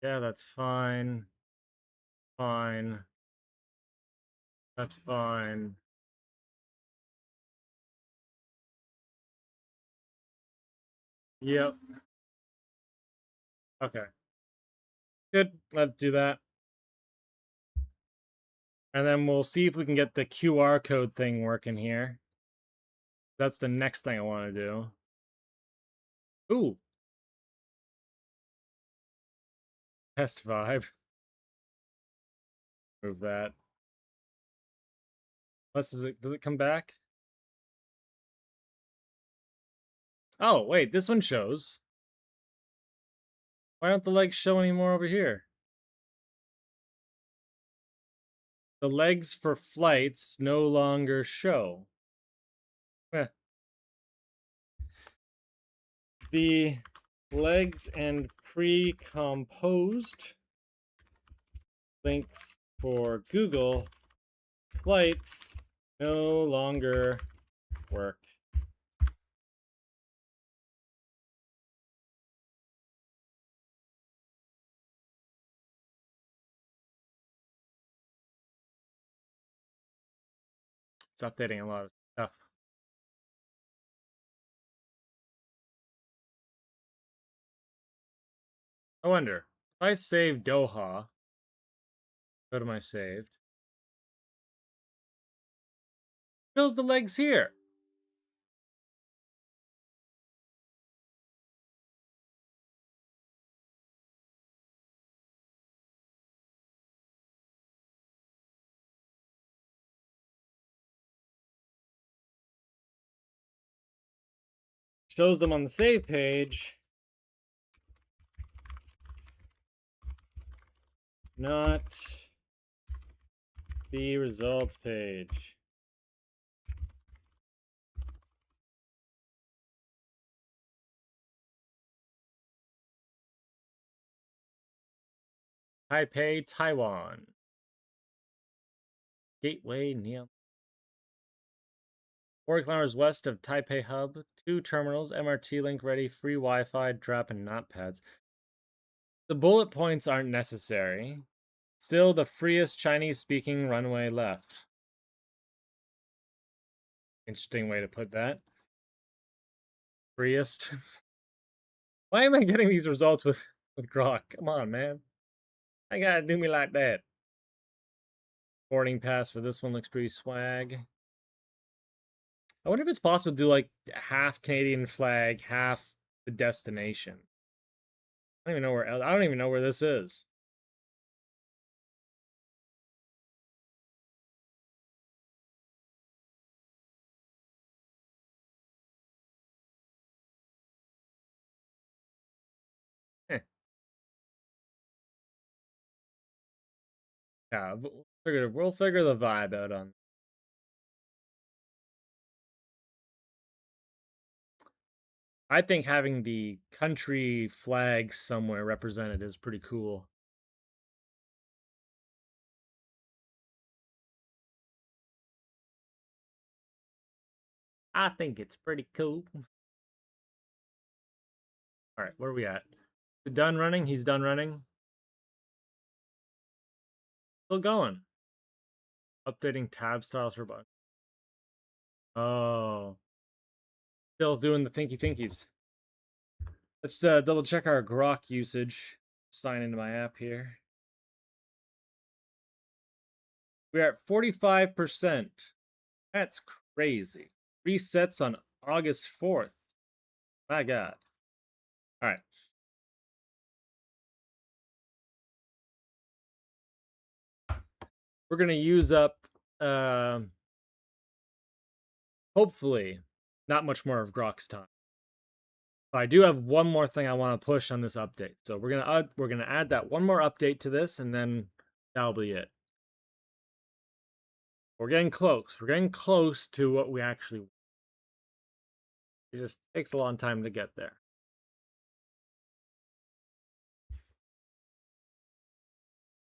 Yeah, that's fine. Fine. That's fine. Yep. Okay. Good. Let's do that. And then we'll see if we can get the QR code thing working here. That's the next thing I want to do. Ooh, test vibe. Move that. Unless does it come back? Oh, wait, this one shows. Why don't the legs show anymore over here? The legs for flights no longer show. Eh. The legs and pre-composed links for Google Flights no longer work. It's updating a lot of stuff. I wonder if I save Doha, go to my saved, shows the legs here. Shows them on the save page, not the results page. Taipei, Taiwan. Gateway, Neon. 4 kilometers west of Taipei Hub. 2 terminals, MRT link ready, free Wi-Fi, drop and not pads. The bullet points aren't necessary. Still the freest Chinese-speaking runway left. Interesting way to put that. Freest. Why am I getting these results with Grok? Come on, man. I gotta do me like that. Boarding pass for this one looks pretty swag. I wonder if it's possible to do like half Canadian flag, half the destination. I don't even know where. I don't even know where this is. Eh, yeah, we'll figure the vibe out on. I think having the country flag somewhere represented is pretty cool. I think it's pretty cool. All right, where are we at? Is it done running? He's done running. Still going. Updating tab styles for button. Oh, still doing the thinky thinkies. Let's double check our Grok usage. Sign into my app here. We're at 45%. That's crazy. Resets on August 4th. My God. All right. We're going to use up, hopefully, not much more of Grok's time. But I do have one more thing I want to push on this update. So we're gonna add that one more update to this, and then that'll be it. We're getting close. We're getting close to what we actually want. It just takes a long time to get there.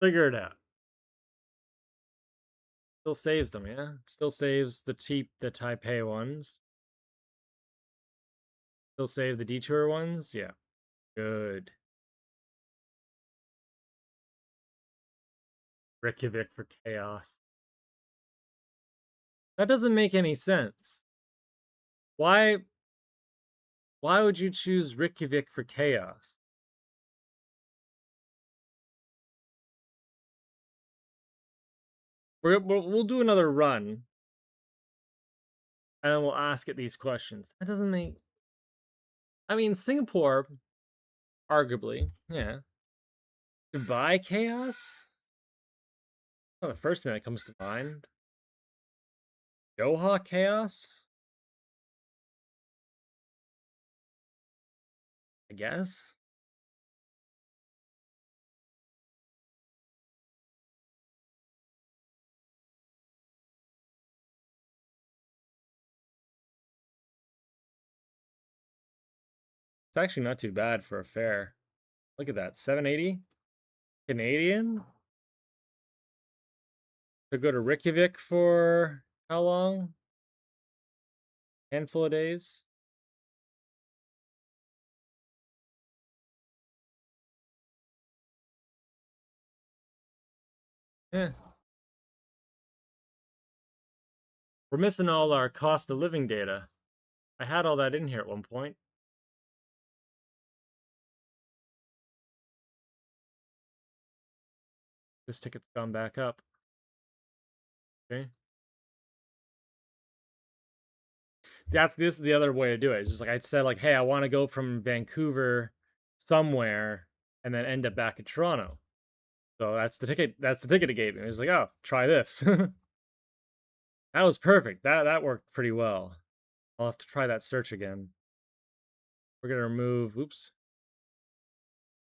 Figure it out. Still saves them, yeah? Still saves the Taipei ones. Still save the detour ones? Yeah. Good. Reykjavik for chaos. That doesn't make any sense. Why would you choose Reykjavik for chaos? We'll do another run, and then we'll ask it these questions. That doesn't make. I mean, Singapore, arguably, yeah. Dubai chaos? Not the first thing that comes to mind. Doha chaos? I guess. It's actually not too bad for a fare. Look at that, 780 Canadian to go to Reykjavik for how long? Handful of days. Yeah. We're missing all our cost of living data. I had all that in here at one point. This ticket's gone back up. Okay. This is the other way to do it. It's just like I said, like, hey, I want to go from Vancouver somewhere and then end up back in Toronto. So that's the ticket. That's the ticket it gave me. It was like, oh, try this. That was perfect. That worked pretty well. I'll have to try that search again. We're gonna remove. Oops.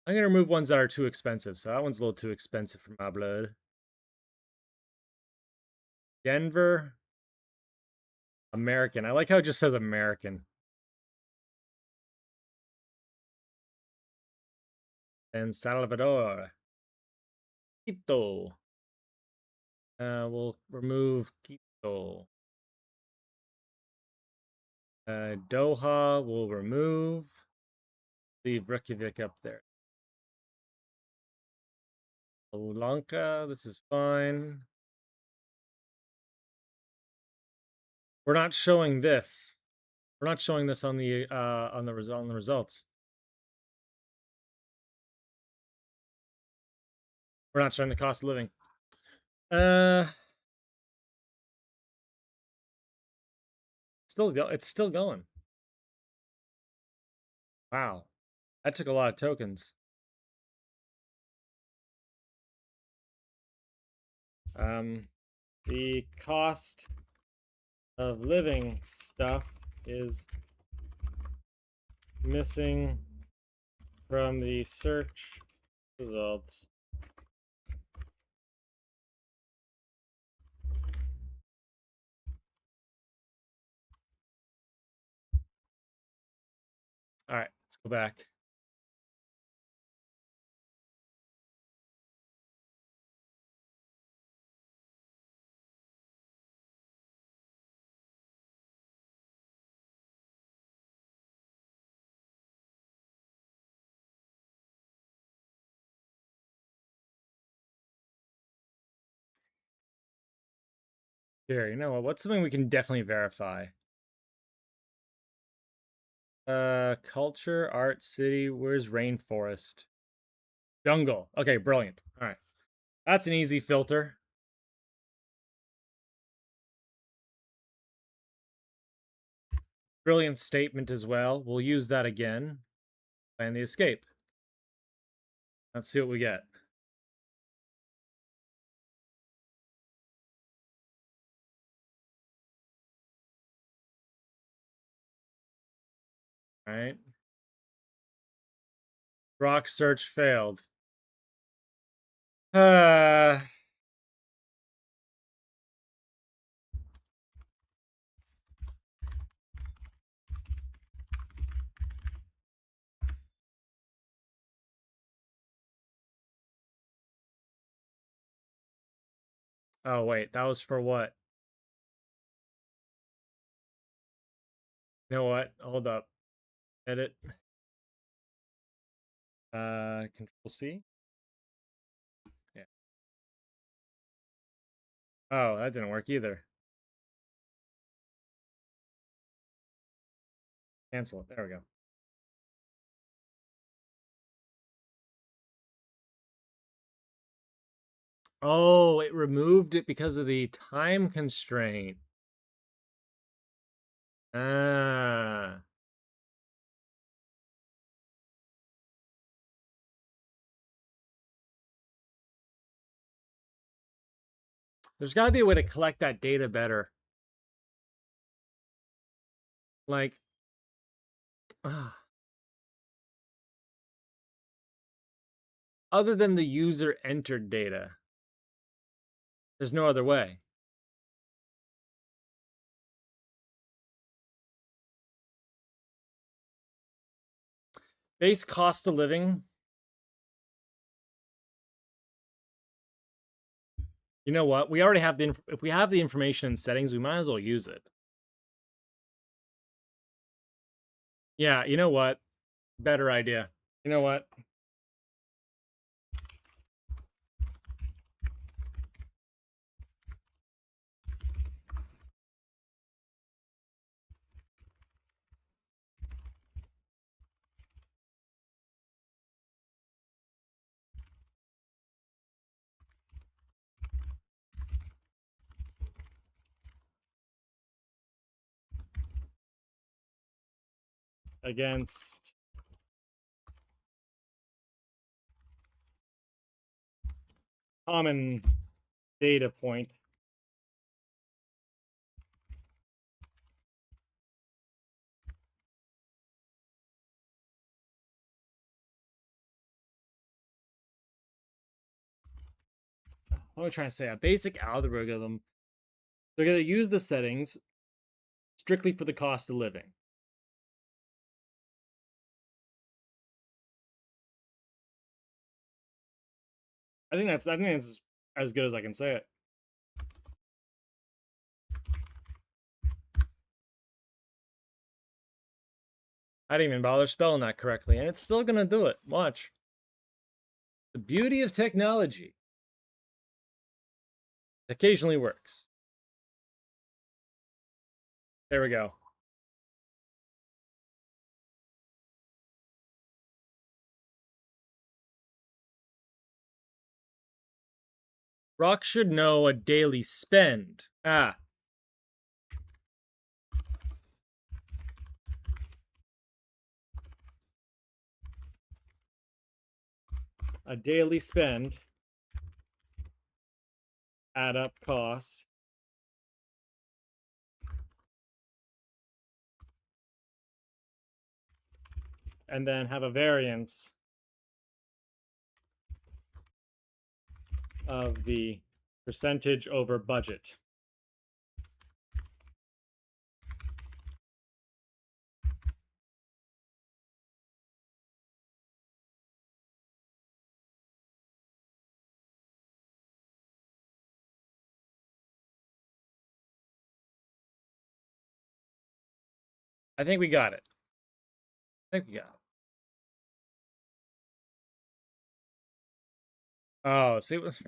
I'm gonna remove ones that are too expensive. So that one's a little too expensive for my blood. Denver. American. I like how it just says American. And Salvador. Quito. We'll remove Quito. Doha we'll remove. Leave Reykjavik up there. Lanka, this is fine. We're not showing this. We're not showing this on the results. We're not showing the cost of living. It's still going. Wow. That took a lot of tokens. The cost of living stuff is missing from the search results. All right, let's go back. Here, you know what? What's something we can definitely verify? Culture, art, city. Where's rainforest? Jungle. Okay, brilliant. All right. That's an easy filter. Brilliant statement as well. We'll use that again. Plan the escape. Let's see what we get. All right. Rock search failed. Uh, oh, wait. That was for what? You know what? Hold up. Edit. Control C. Yeah. Oh, that didn't work either. Cancel it. There we go. Oh, it removed it because of the time constraint. Ah. There's got to be a way to collect that data better. Like, other than the user entered data, there's no other way. Base cost of living. You know what? We already have if we have the information in settings, we might as well use it. Yeah, you know what? Better idea. You know what? Against common data point. What am I trying to say? A basic algorithm. They're going to use the settings strictly for the cost of living. I think that's as good as I can say it. I didn't even bother spelling that correctly, and it's still gonna do it. Watch. The beauty of technology. Occasionally works. There we go. Rock should know a daily spend. Ah. A daily spend. Add up cost. And then have a variance of the percentage over budget. I think we got it. I think we got it. Oh, see, it was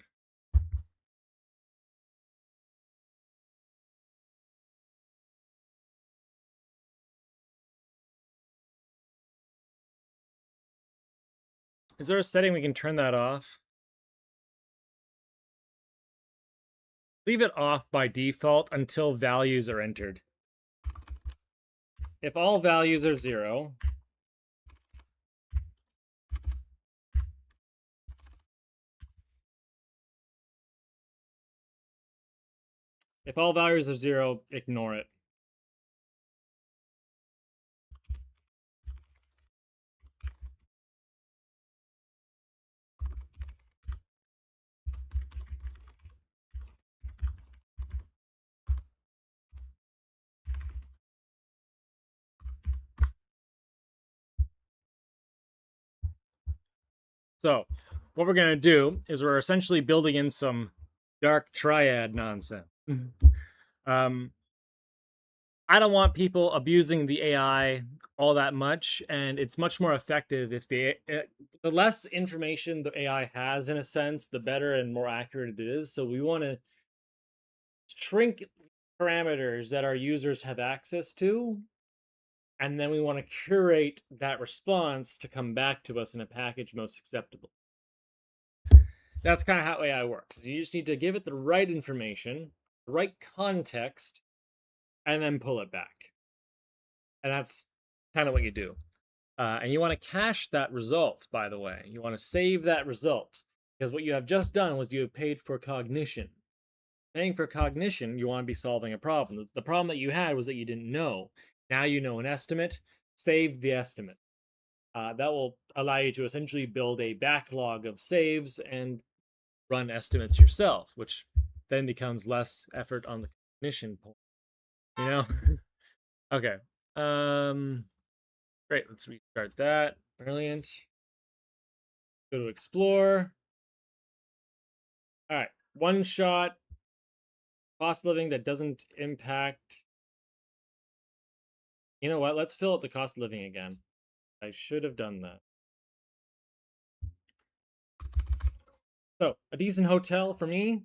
Is there a setting we can turn that off? Leave it off by default until values are entered. If all values are 0, if all values are 0, ignore it. So what we're going to do is we're essentially building in some dark triad nonsense. um, I don't want people abusing the AI all that much, and it's much more effective if the less information the AI has, in a sense, the better and more accurate it is. So we want to shrink parameters that our users have access to, and then we want to curate that response to come back to us in a package most acceptable. That's kind of how AI works. You just need to give it the right information, the right context, and then pull it back. And that's kind of what you do. And you want to cache that result, by the way. You want to save that result, because what you have just done was you have paid for cognition. Paying for cognition, you want to be solving a problem. The problem that you had was that you didn't know. Now you know an estimate. Save the estimate. That will allow you to essentially build a backlog of saves and run estimates yourself, which then becomes less effort on the cognition point. You know? Okay. Great. Let's restart that. Brilliant. Go to explore. All right. One shot. Cost of living that doesn't impact. You know what? Let's fill out the cost of living again. I should have done that. So, a decent hotel for me,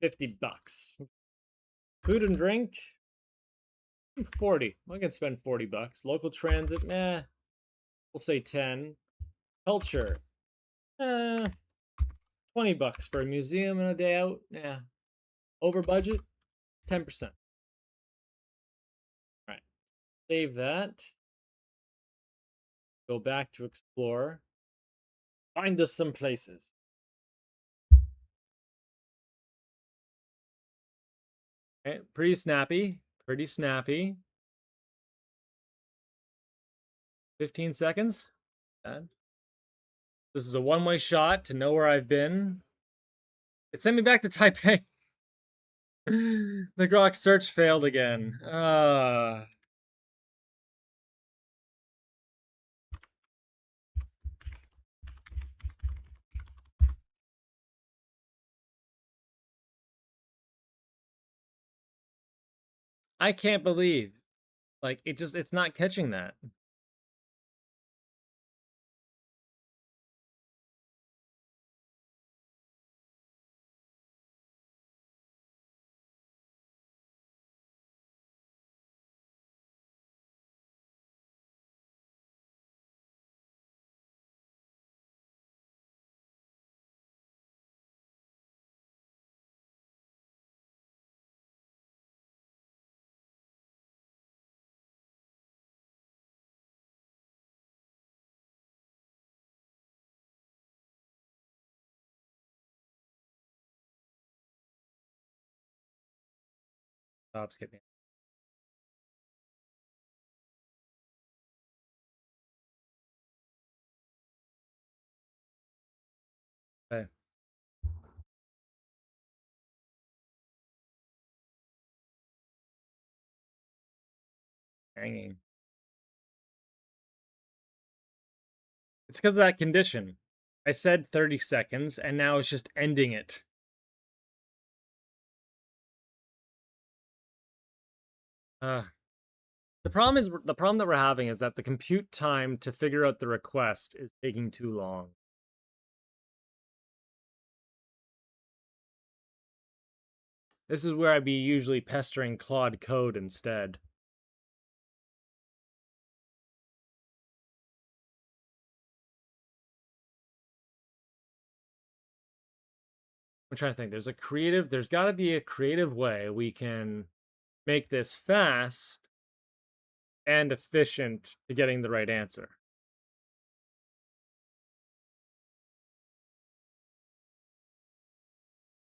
$50. Food and drink, 40. I can spend $40. Local transit, we'll say 10. Culture, $20 for a museum and a day out. Yeah. Over budget, 10%. All right. Save that. Go back to explore. Find us some places. Okay, pretty snappy. Pretty snappy. 15 seconds. This is a one-way shot to know where I've been. It sent me back to Taipei. The Grok search failed again. I can't believe. Like, it's not catching that. Stop skipping. Okay. Hanging. It's because of that condition. I said 30 seconds, and now it's just ending it. The problem that we're having is that the compute time to figure out the request is taking too long. This is where I'd be usually pestering Claude Code instead. I'm trying to think. There's got to be a creative way we can make this fast and efficient to getting the right answer.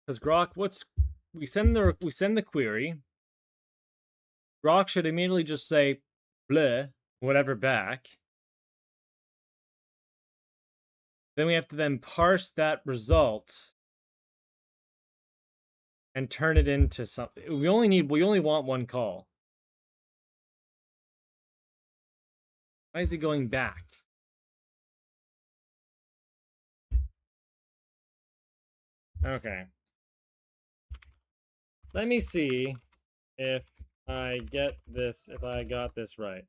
Because Grok, we send the query. Grok should immediately just say bleh, whatever back. Then we have to then parse that result and turn it into something. We only want one call. Why is he going back? Okay. Let me see if I got this right.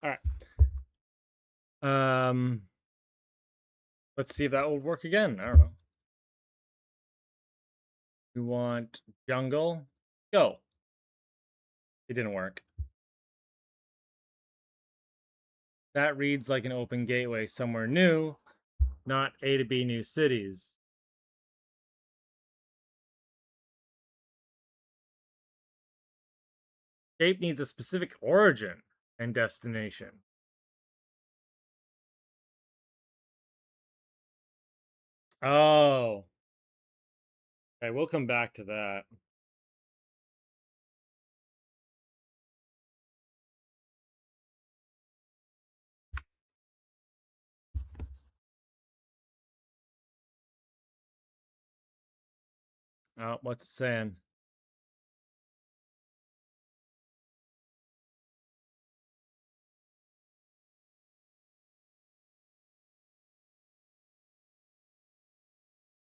All right. Let's see if that will work again. I don't know. We want jungle. Go. It didn't work. That reads like an open gateway somewhere new, not A to B new cities. Shape needs a specific origin and destination. Oh. Okay, we'll come back to that. Oh, what's it saying?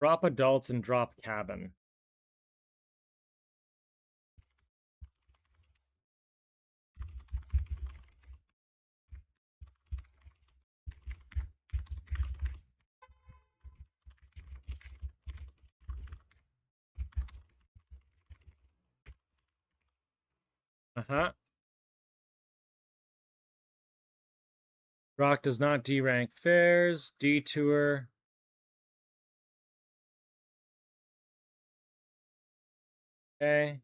Drop adults and drop cabin. Uh-huh. Rock does not D-rank fares. Detour. Okay.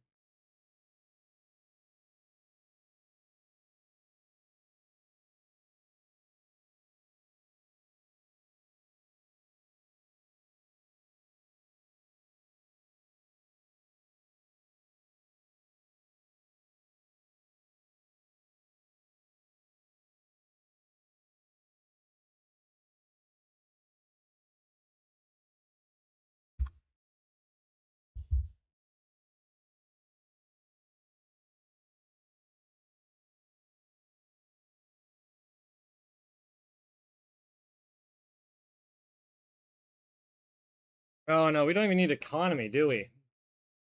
Oh no, we don't even need economy, do we?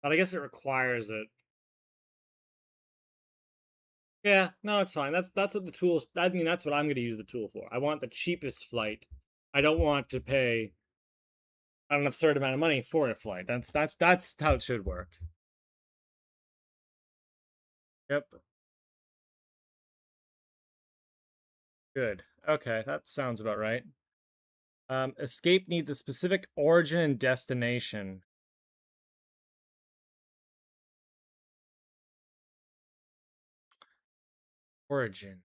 But I guess it requires it. Yeah, no, it's fine. That's what the tools. I mean, that's what I'm going to use the tool for. I want the cheapest flight. I don't want to pay an absurd amount of money for a flight. That's how it should work. Yep. Good. Okay, that sounds about right. Escape needs a specific origin and destination. Origin.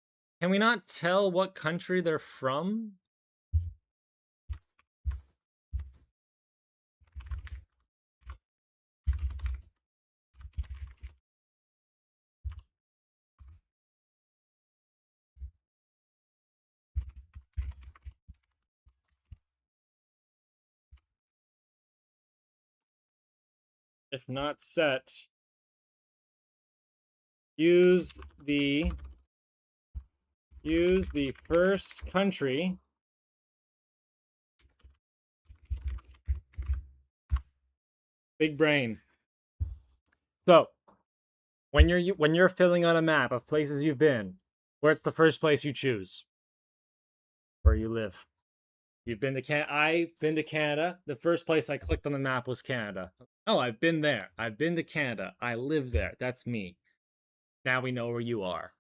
Can we not tell what country they're from? if not set, use the first country big brain. So when you're filling out a map of places you've been, where's the first place you choose? Where you live. You've been to Canada. I've been to Canada. The first place I clicked on the map was Canada. Oh, I've been there. I've been to Canada. I live there. That's me. Now we know where you are.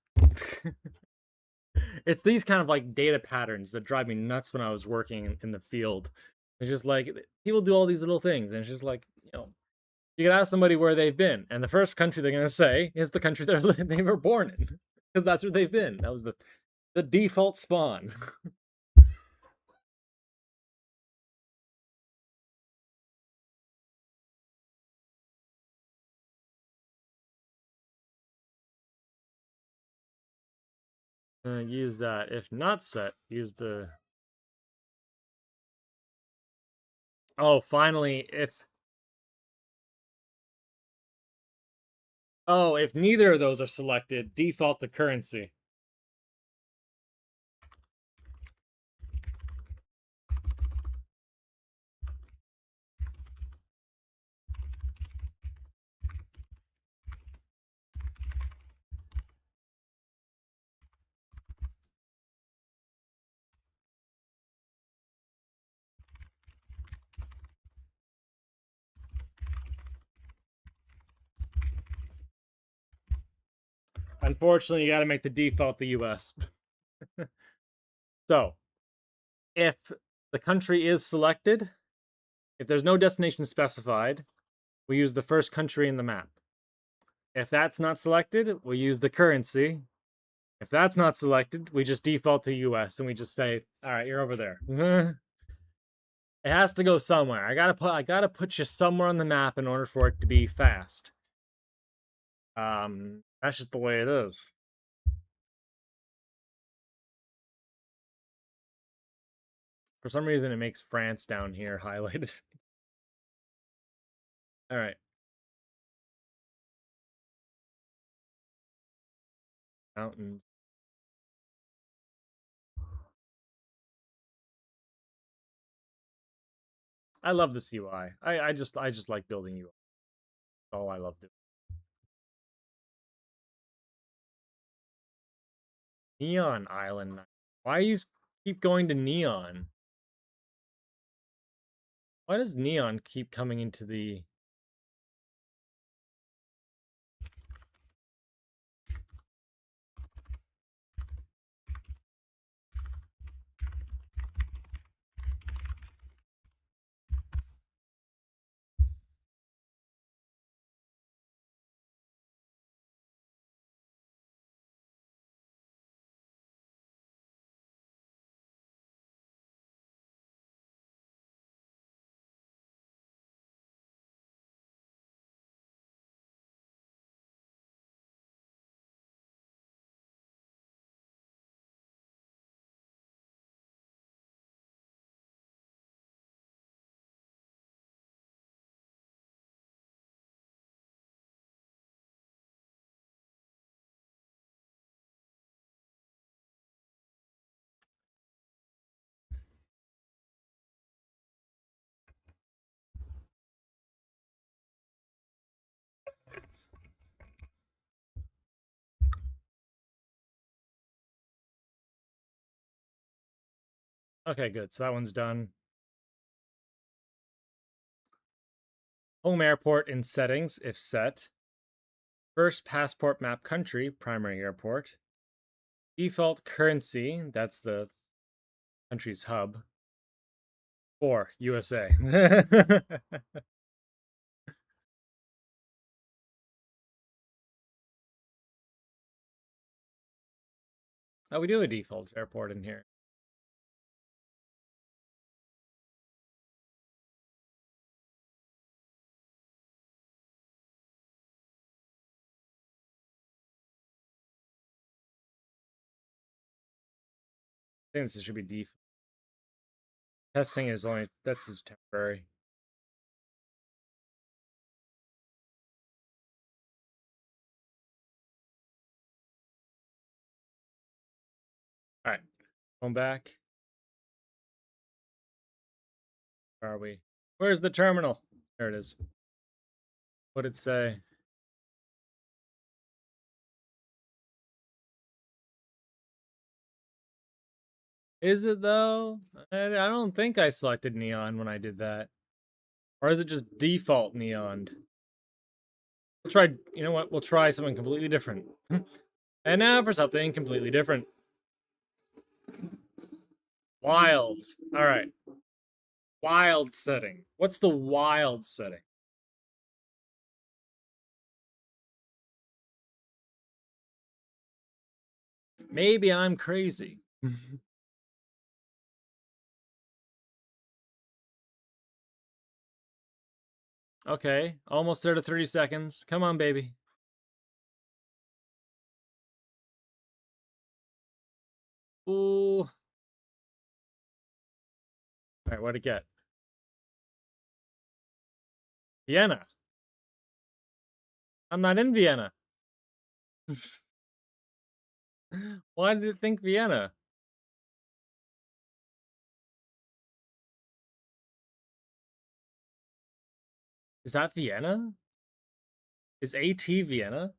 It's these kind of like data patterns that drive me nuts when I was working in the field. It's just like people do all these little things, and it's just like, you can ask somebody where they've been, and the first country they're gonna say is the country they were born in, because that's where they've been. That was the default spawn. Use that. If not set, use the. Oh, finally, if. Oh, if neither of those are selected, default to currency. Unfortunately, you got to make the default the US. So, if the country is selected, if there's no destination specified, we use the first country in the map. If that's not selected, we use the currency. If that's not selected, we just default to US and we just say, all right, you're over there. It has to go somewhere. I gotta put you somewhere on the map in order for it to be fast. That's just the way it is. For some reason, it makes France down here highlighted. All right. Mountains. I love this UI. I just like building UI. That's all I love doing. Neon Island. Why do you keep going to Neon? Why does Neon keep coming into the... Okay, good. So that one's done. Home airport in settings, if set. First passport map country, primary airport. Default currency, that's the country's hub. 4, USA. Oh, we do a default airport in here. I think this should be default. Testing is only, this is temporary. All right, going back. Where are we? Where's the terminal? There it is. What'd it say? Is it though? I don't think I selected neon when I did that. Or is it just default neon? We'll try, you know what? We'll try something completely different. And now for something completely different. Wild. All right. Wild setting. What's the wild setting? Maybe I'm crazy. Okay, almost there to 30 seconds. Come on, baby. Ooh. All right, what'd it get? Vienna. I'm not in Vienna. Why did it think Vienna? Is that Vienna? Is AT Vienna?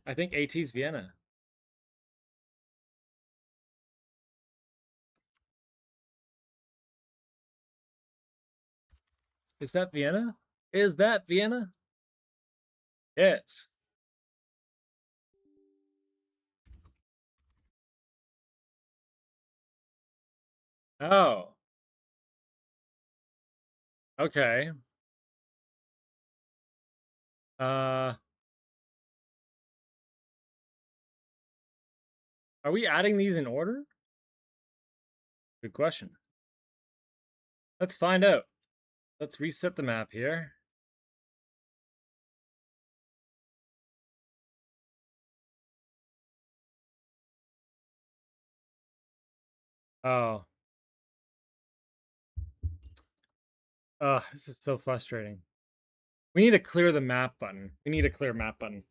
I think AT's Vienna. Is that Vienna? Is that Vienna? Yes. Oh. Okay. Uh, are we adding these in order? Good question. Let's find out. Let's reset the map here. Oh. Oh, this is so frustrating. We need to clear the map button. We need a clear map button.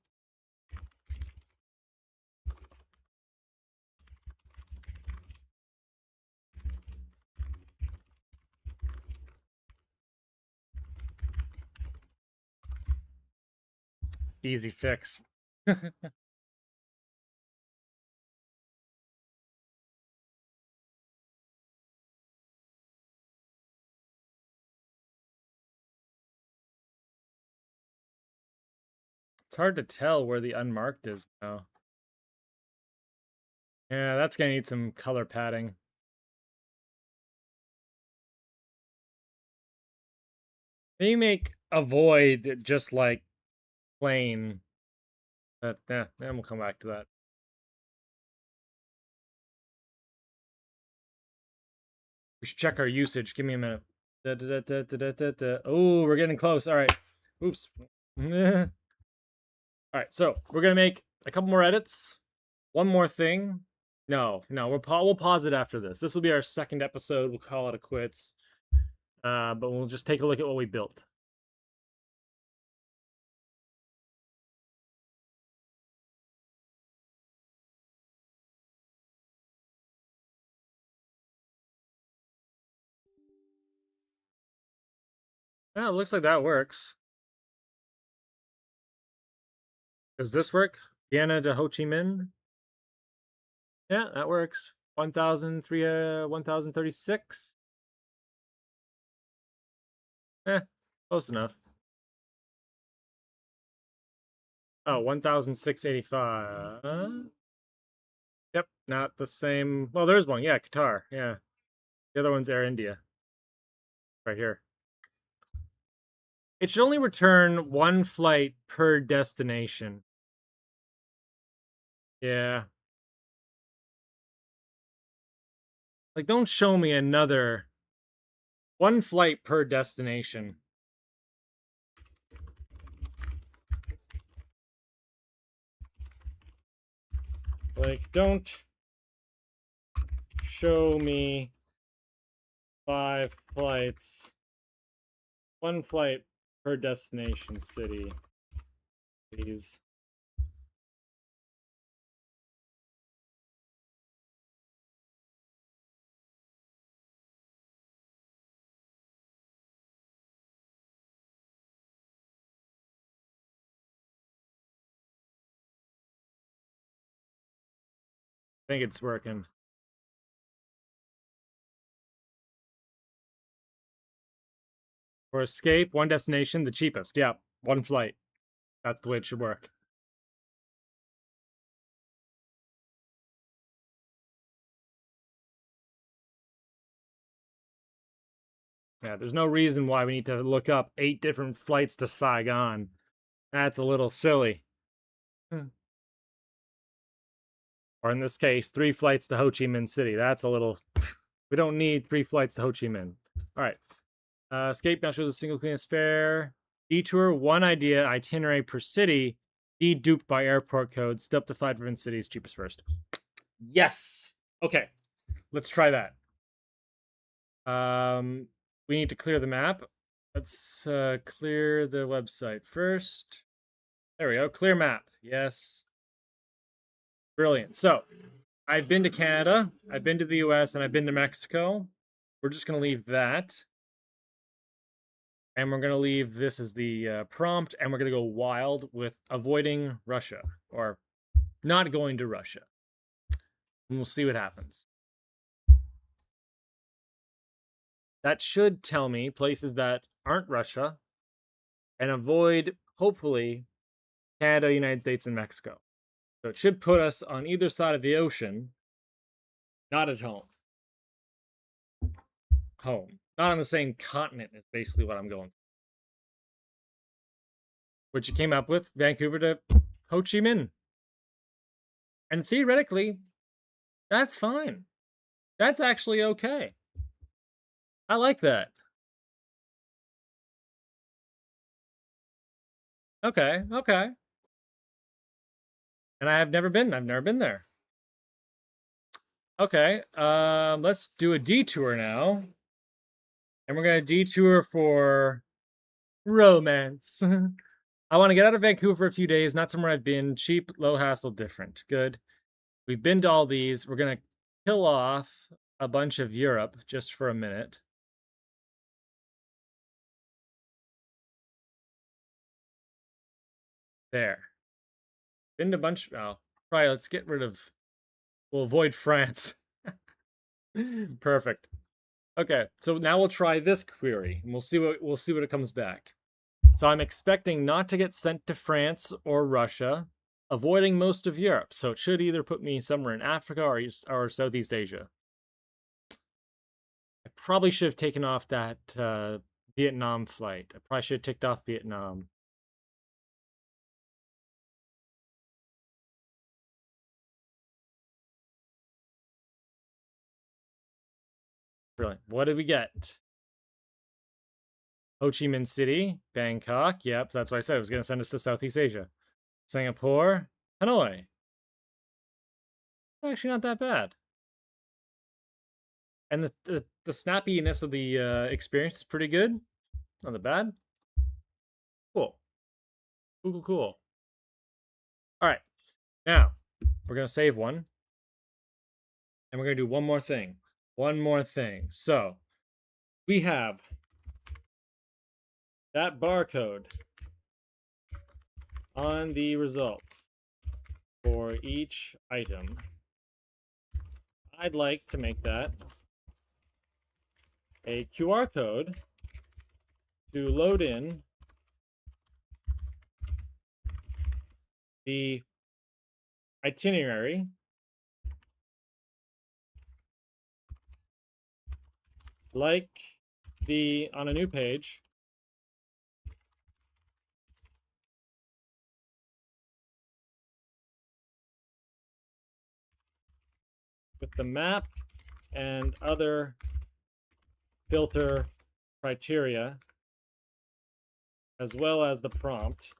Easy fix. It's hard to tell where the unmarked is now. Yeah, that's gonna need some color padding. Maybe make a void just like plain. But yeah, then we'll come back to that. We should check our usage. Give me a minute. Oh, we're getting close. All right. Oops. All right, so we're gonna make a couple more edits. One more thing. No, we'll pause it after this. This will be our second episode. We'll call it a quits. But we'll just take a look at what we built. Yeah, it looks like that works. Does this work? Vienna to Ho Chi Minh? Yeah, that works. 1036. Eh, close enough. Oh, 1685. Yep, not the same. Well, there's one. Yeah, Qatar. Yeah. The other one's Air India. Right here. It should only return one flight per destination. Yeah. Like, don't show me another one flight per destination. Like, don't show me 5 flights. One flight per destination city, please. think it's working. For escape, one destination, the cheapest. Yeah, one flight. That's the way it should work. Yeah, there's no reason why we need to look up 8 different flights to Saigon. That's a little silly. Or in this case, 3 flights to Ho Chi Minh City. That's a little... We don't need 3 flights to Ho Chi Minh. All right. Escape now shows a single cleanest fare. Detour, one idea, itinerary per city. Deduped by airport code. Still up to 5 different cities. Cheapest first. Yes. Okay. Let's try that. We need to clear the map. Let's clear the website first. There we go. Clear map. Yes. Brilliant. So, I've been to Canada, I've been to the US, and I've been to Mexico. We're just going to leave that. And we're going to leave this as the prompt, and we're going to go wild with avoiding Russia, or not going to Russia. And we'll see what happens. That should tell me places that aren't Russia, and avoid, hopefully, Canada, United States, and Mexico. So it should put us on either side of the ocean, not at home. Home. Not on the same continent is basically what I'm going for. Which you came up with, Vancouver to Ho Chi Minh. And theoretically, that's fine. That's actually okay. I like that. Okay, okay. And I've never been there. Okay, let's do a detour now. And we're gonna detour for romance. I want to get out of Vancouver for a few days, not somewhere I've been. Cheap, low hassle, different. Good. We've been to all these. We're gonna kill off a bunch of Europe just for a minute. There. Been to a bunch. Oh, probably let's get rid of. We'll avoid France. Perfect. Okay, so now we'll try this query, and we'll see what it comes back. So I'm expecting not to get sent to France or Russia, avoiding most of Europe. So it should either put me somewhere in Africa or Southeast Asia. I probably should have taken off that Vietnam flight. I probably should have ticked off Vietnam. Brilliant. What did we get? Ho Chi Minh City, Bangkok. Yep, that's what I said. It was going to send us to Southeast Asia. Singapore, Hanoi. Actually, not that bad. And the snappiness of the experience is pretty good. Not that bad. Cool. Cool. All right. Now, we're going to save one. And we're going to do one more thing. So, we have that barcode on the results for each item. I'd like to make that a QR code to load in the itinerary like on a new page with the map and other filter criteria, as well as the prompt.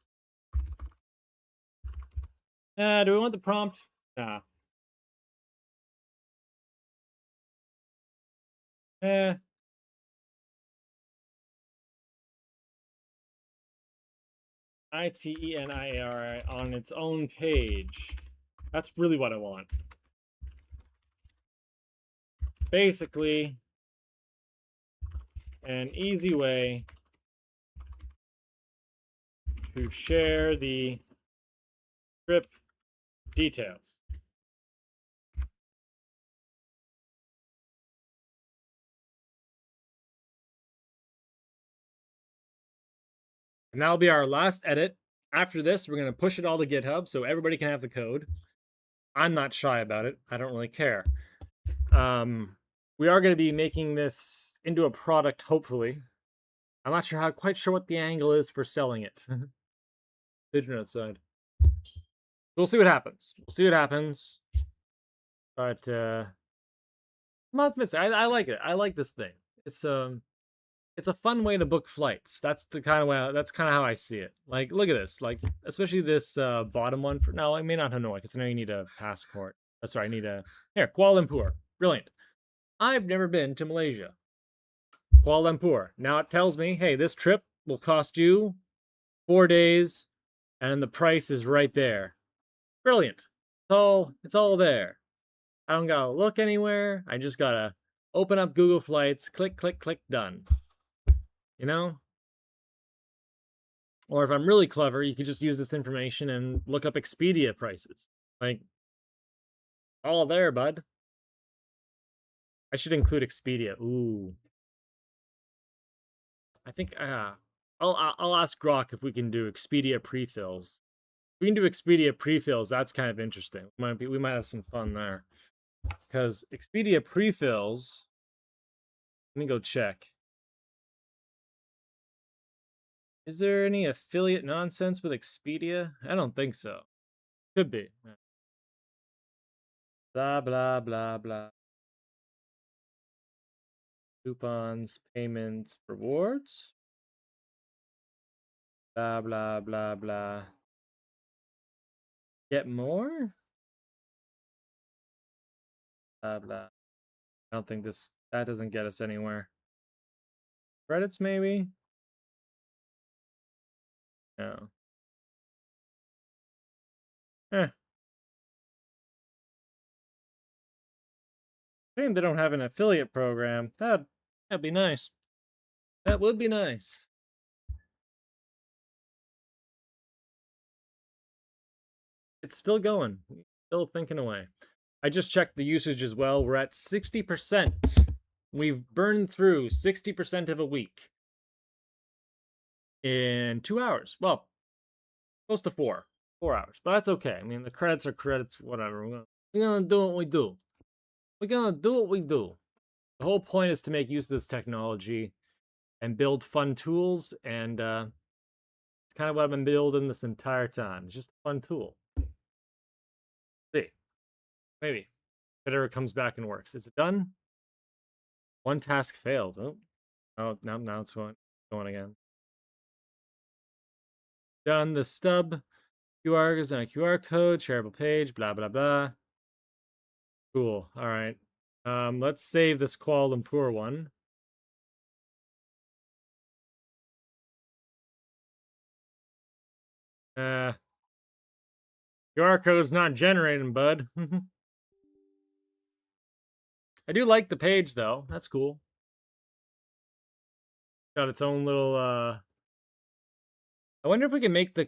Do we want the prompt? Nah. ITENIARI on its own page. That's really what I want. Basically, an easy way to share the trip details. And that'll be our last edit. After this, we're going to push it all to GitHub so everybody can have the code. I'm not shy about it. I don't really care. We are going to be making this into a product, hopefully. I'm not sure quite sure what the angle is for selling it. Pigeon outside. We'll see what happens. We'll see what happens. But I'm not missing. I like it. I like this thing. It's a fun way to book flights. That's the kind of way. That's kind of how I see it. Like, look at this. Like, especially this bottom one. For no, I may not Hanoi because I know you need a passport. That's right. I need a here Kuala Lumpur. Brilliant. I've never been to Malaysia. Kuala Lumpur. Now it tells me, hey, this trip will cost you 4 days, and the price is right there. Brilliant. It's all there. I don't gotta look anywhere. I just gotta open up Google Flights, click, click, click, done. You know? Or if I'm really clever, you could just use this information and look up Expedia prices. Like, all there, bud. I should include Expedia. Ooh. I think I'll ask Grok if we can do Expedia pre-fills. If we can do Expedia pre-fills, that's kind of interesting. We might have some fun there. Because Expedia pre-fills, let me go check. Is there any affiliate nonsense with Expedia? I don't think so. Could be. Blah, blah, blah, blah. Coupons, payments, rewards. Blah, blah, blah, blah. Get more? Blah, blah. I don't think that doesn't get us anywhere. Credits, maybe? No. Eh. Shame they don't have an affiliate program. That'd be nice. That would be nice. It's still going. Still thinking away. I just checked the usage as well. We're at 60%. We've burned through 60% of a week in 2 hours. Well, close to 4. 4 hours. But that's okay. I mean, the credits are credits, whatever. We're gonna do what we do. We're gonna do what we do. The whole point is to make use of this technology and build fun tools, and it's kind of what I've been building this entire time. It's just a fun tool. See. Maybe. If it ever comes back and works. Is it done? One task failed. Oh, now it's going again. Done. The stub QR is on a QR code, shareable page, blah, blah, blah. Cool. All right. Let's save this Kuala Lumpur one. QR code's not generating, bud. I do like the page, though. That's cool. Got its own little, I wonder if we can make the...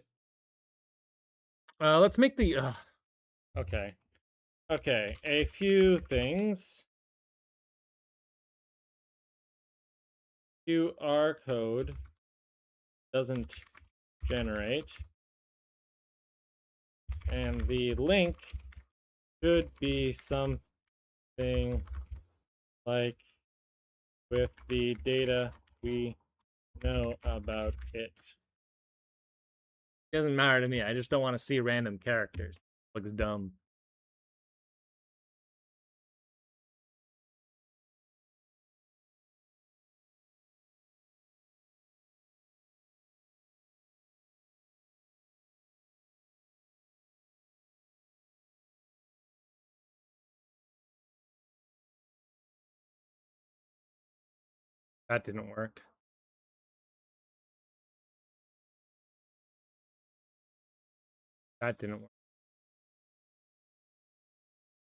let's make the... okay. Okay, a few things. QR code doesn't generate. And the link should be something like with the data we know about it. It doesn't matter to me. I just don't want to see random characters. It looks dumb. That didn't work. That didn't work.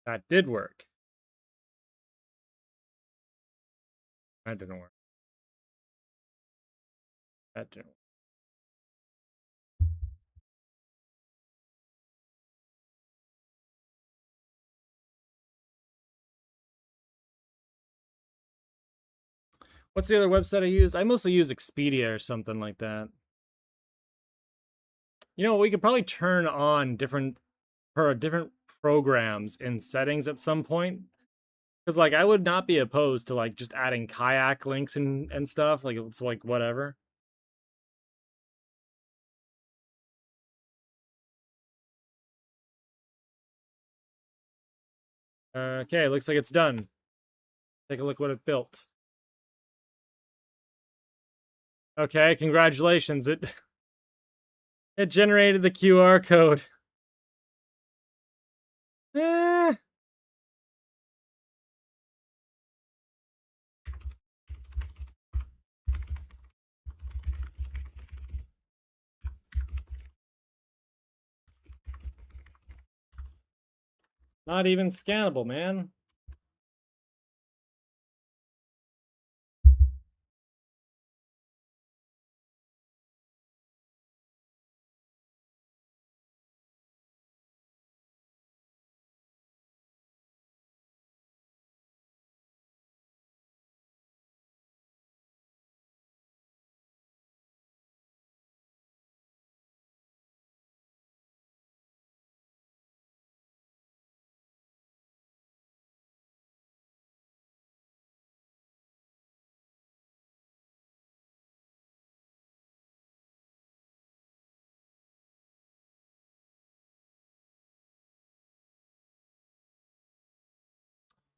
That did work. That didn't work. That didn't work. What's the other website I use? I mostly use Expedia or something like that. You know, we could probably turn on different programs in settings at some point. Because like I would not be opposed to like just adding kayak links and stuff. Like it's like whatever. Okay, looks like it's done. Take a look what it built. Okay, congratulations. It generated the QR code. Eh, not even scannable, man.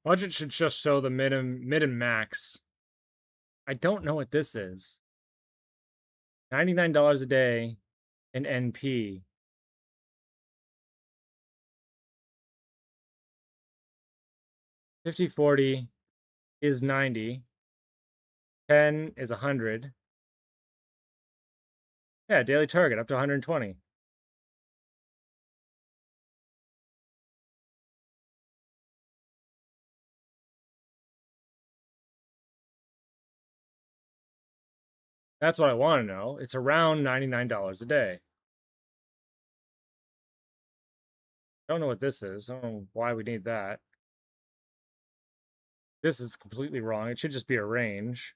Budget should just show the mid and max. I don't know what this is. $99 a day in NP. 50/40 is 90. 10 is 100. Yeah, daily target up to 120. That's what I want to know. It's around $99 a day. Don't know what this is. I don't know why we need that. This is completely wrong. It should just be a range.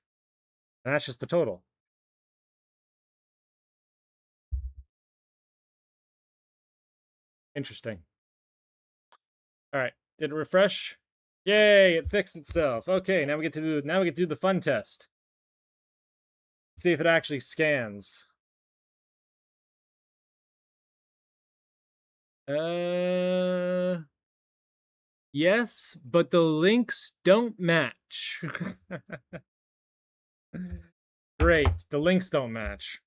And that's just the total. Interesting. All right. Did it refresh? Yay, it fixed itself. Okay, now we get to do the fun test. See if it actually scans. Yes, but the links don't match. Great, the links don't match.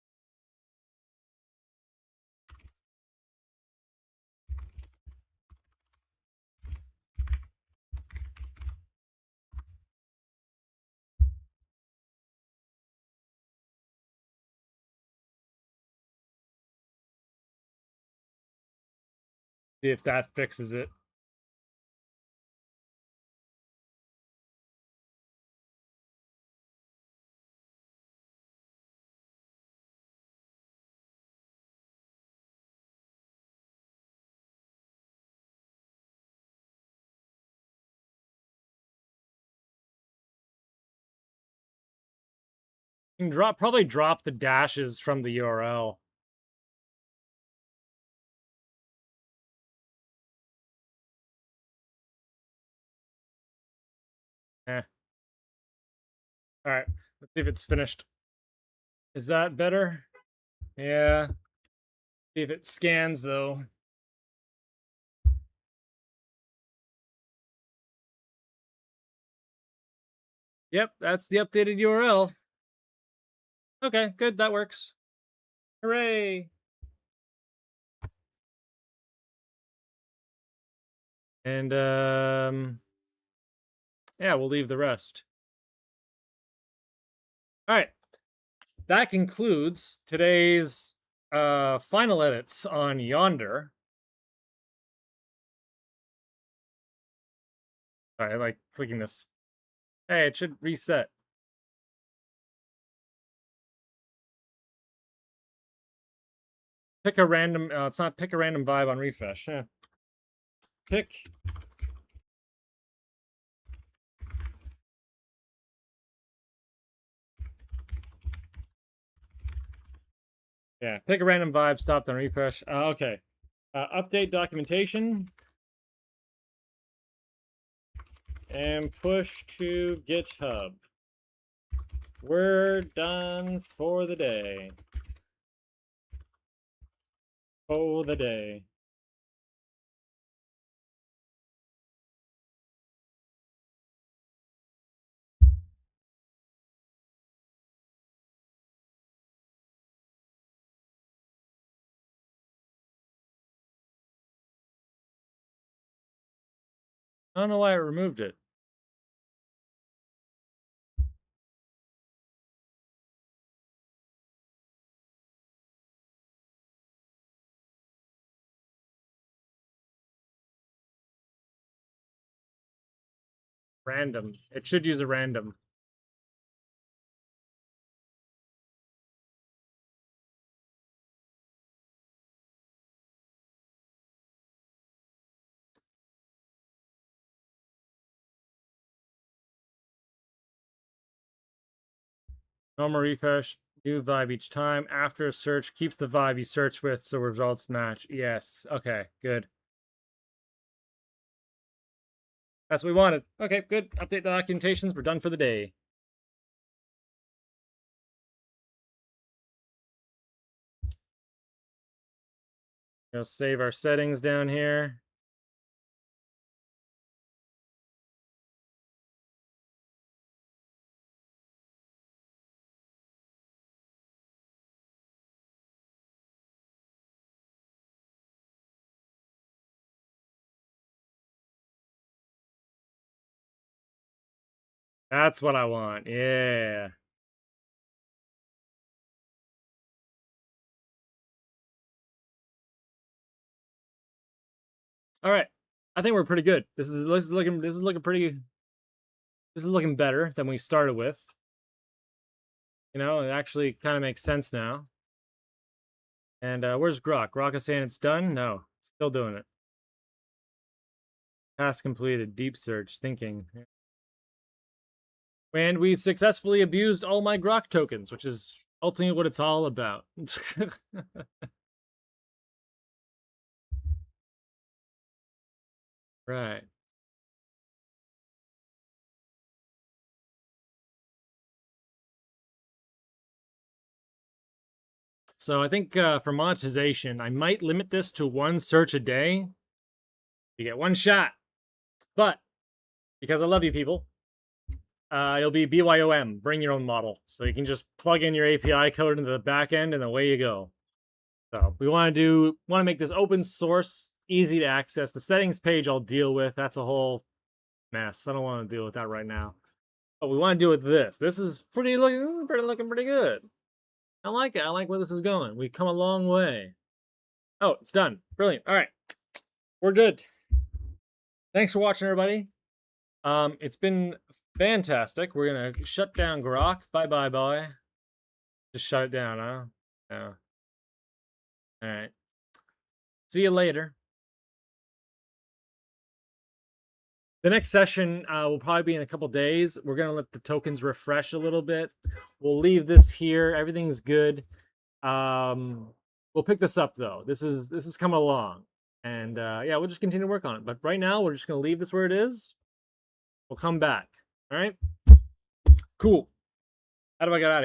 See if that fixes it. You can probably drop the dashes from the URL. Eh. All right, let's see if it's finished. Is that better? Yeah. See if it scans though. Yep, that's the updated URL. Okay, good, that works. Hooray! And yeah, we'll leave the rest. All right. That concludes today's final edits on Yonder. All right, I like clicking this. Hey, it should reset. Pick a random, it's not pick a random vibe on refresh. Yeah. Pick. Yeah, pick a random vibe, stop, then refresh. Okay. Update documentation. And push to GitHub. We're done for the day. For the day. I don't know why I removed it. Random. It should use a random. Normal refresh, new vibe each time. After a search, keeps the vibe you search with so results match. Yes. Okay, good. That's what we wanted. Okay, good. Update the documentations. We're done for the day. We'll save our settings down here. That's what I want. Yeah. All right. I think we're pretty good. This is looking better than we started with. You know, it actually kind of makes sense now. And where's Grok? Grok is saying it's done? No, still doing it. Task completed. Deep search. Thinking. And we successfully abused all my Grok tokens, which is ultimately what it's all about. Right. So I think for monetization, I might limit this to one search a day. You get one shot. But because I love you people, it'll be BYOM, bring your own model. So you can just plug in your API code into the back end and away you go. So we want to make this open source, easy to access. The settings page I'll deal with. That's a whole mess. I don't want to deal with that right now. But we want to deal with this. This is looking pretty good. I like it. I like where this is going. We've come a long way. Oh, it's done. Brilliant. All right. We're good. Thanks for watching, everybody. It's been fantastic. We're gonna shut down Grok. Bye, bye. Just shut it down, huh? Yeah. All right. See you later. The next session will probably be in a couple days. We're gonna let the tokens refresh a little bit. We'll leave this here. Everything's good. We'll pick this up though. This is coming along, and yeah, we'll just continue to work on it. But right now, we're just gonna leave this where it is. We'll come back. All right. Cool. How do I get out of here?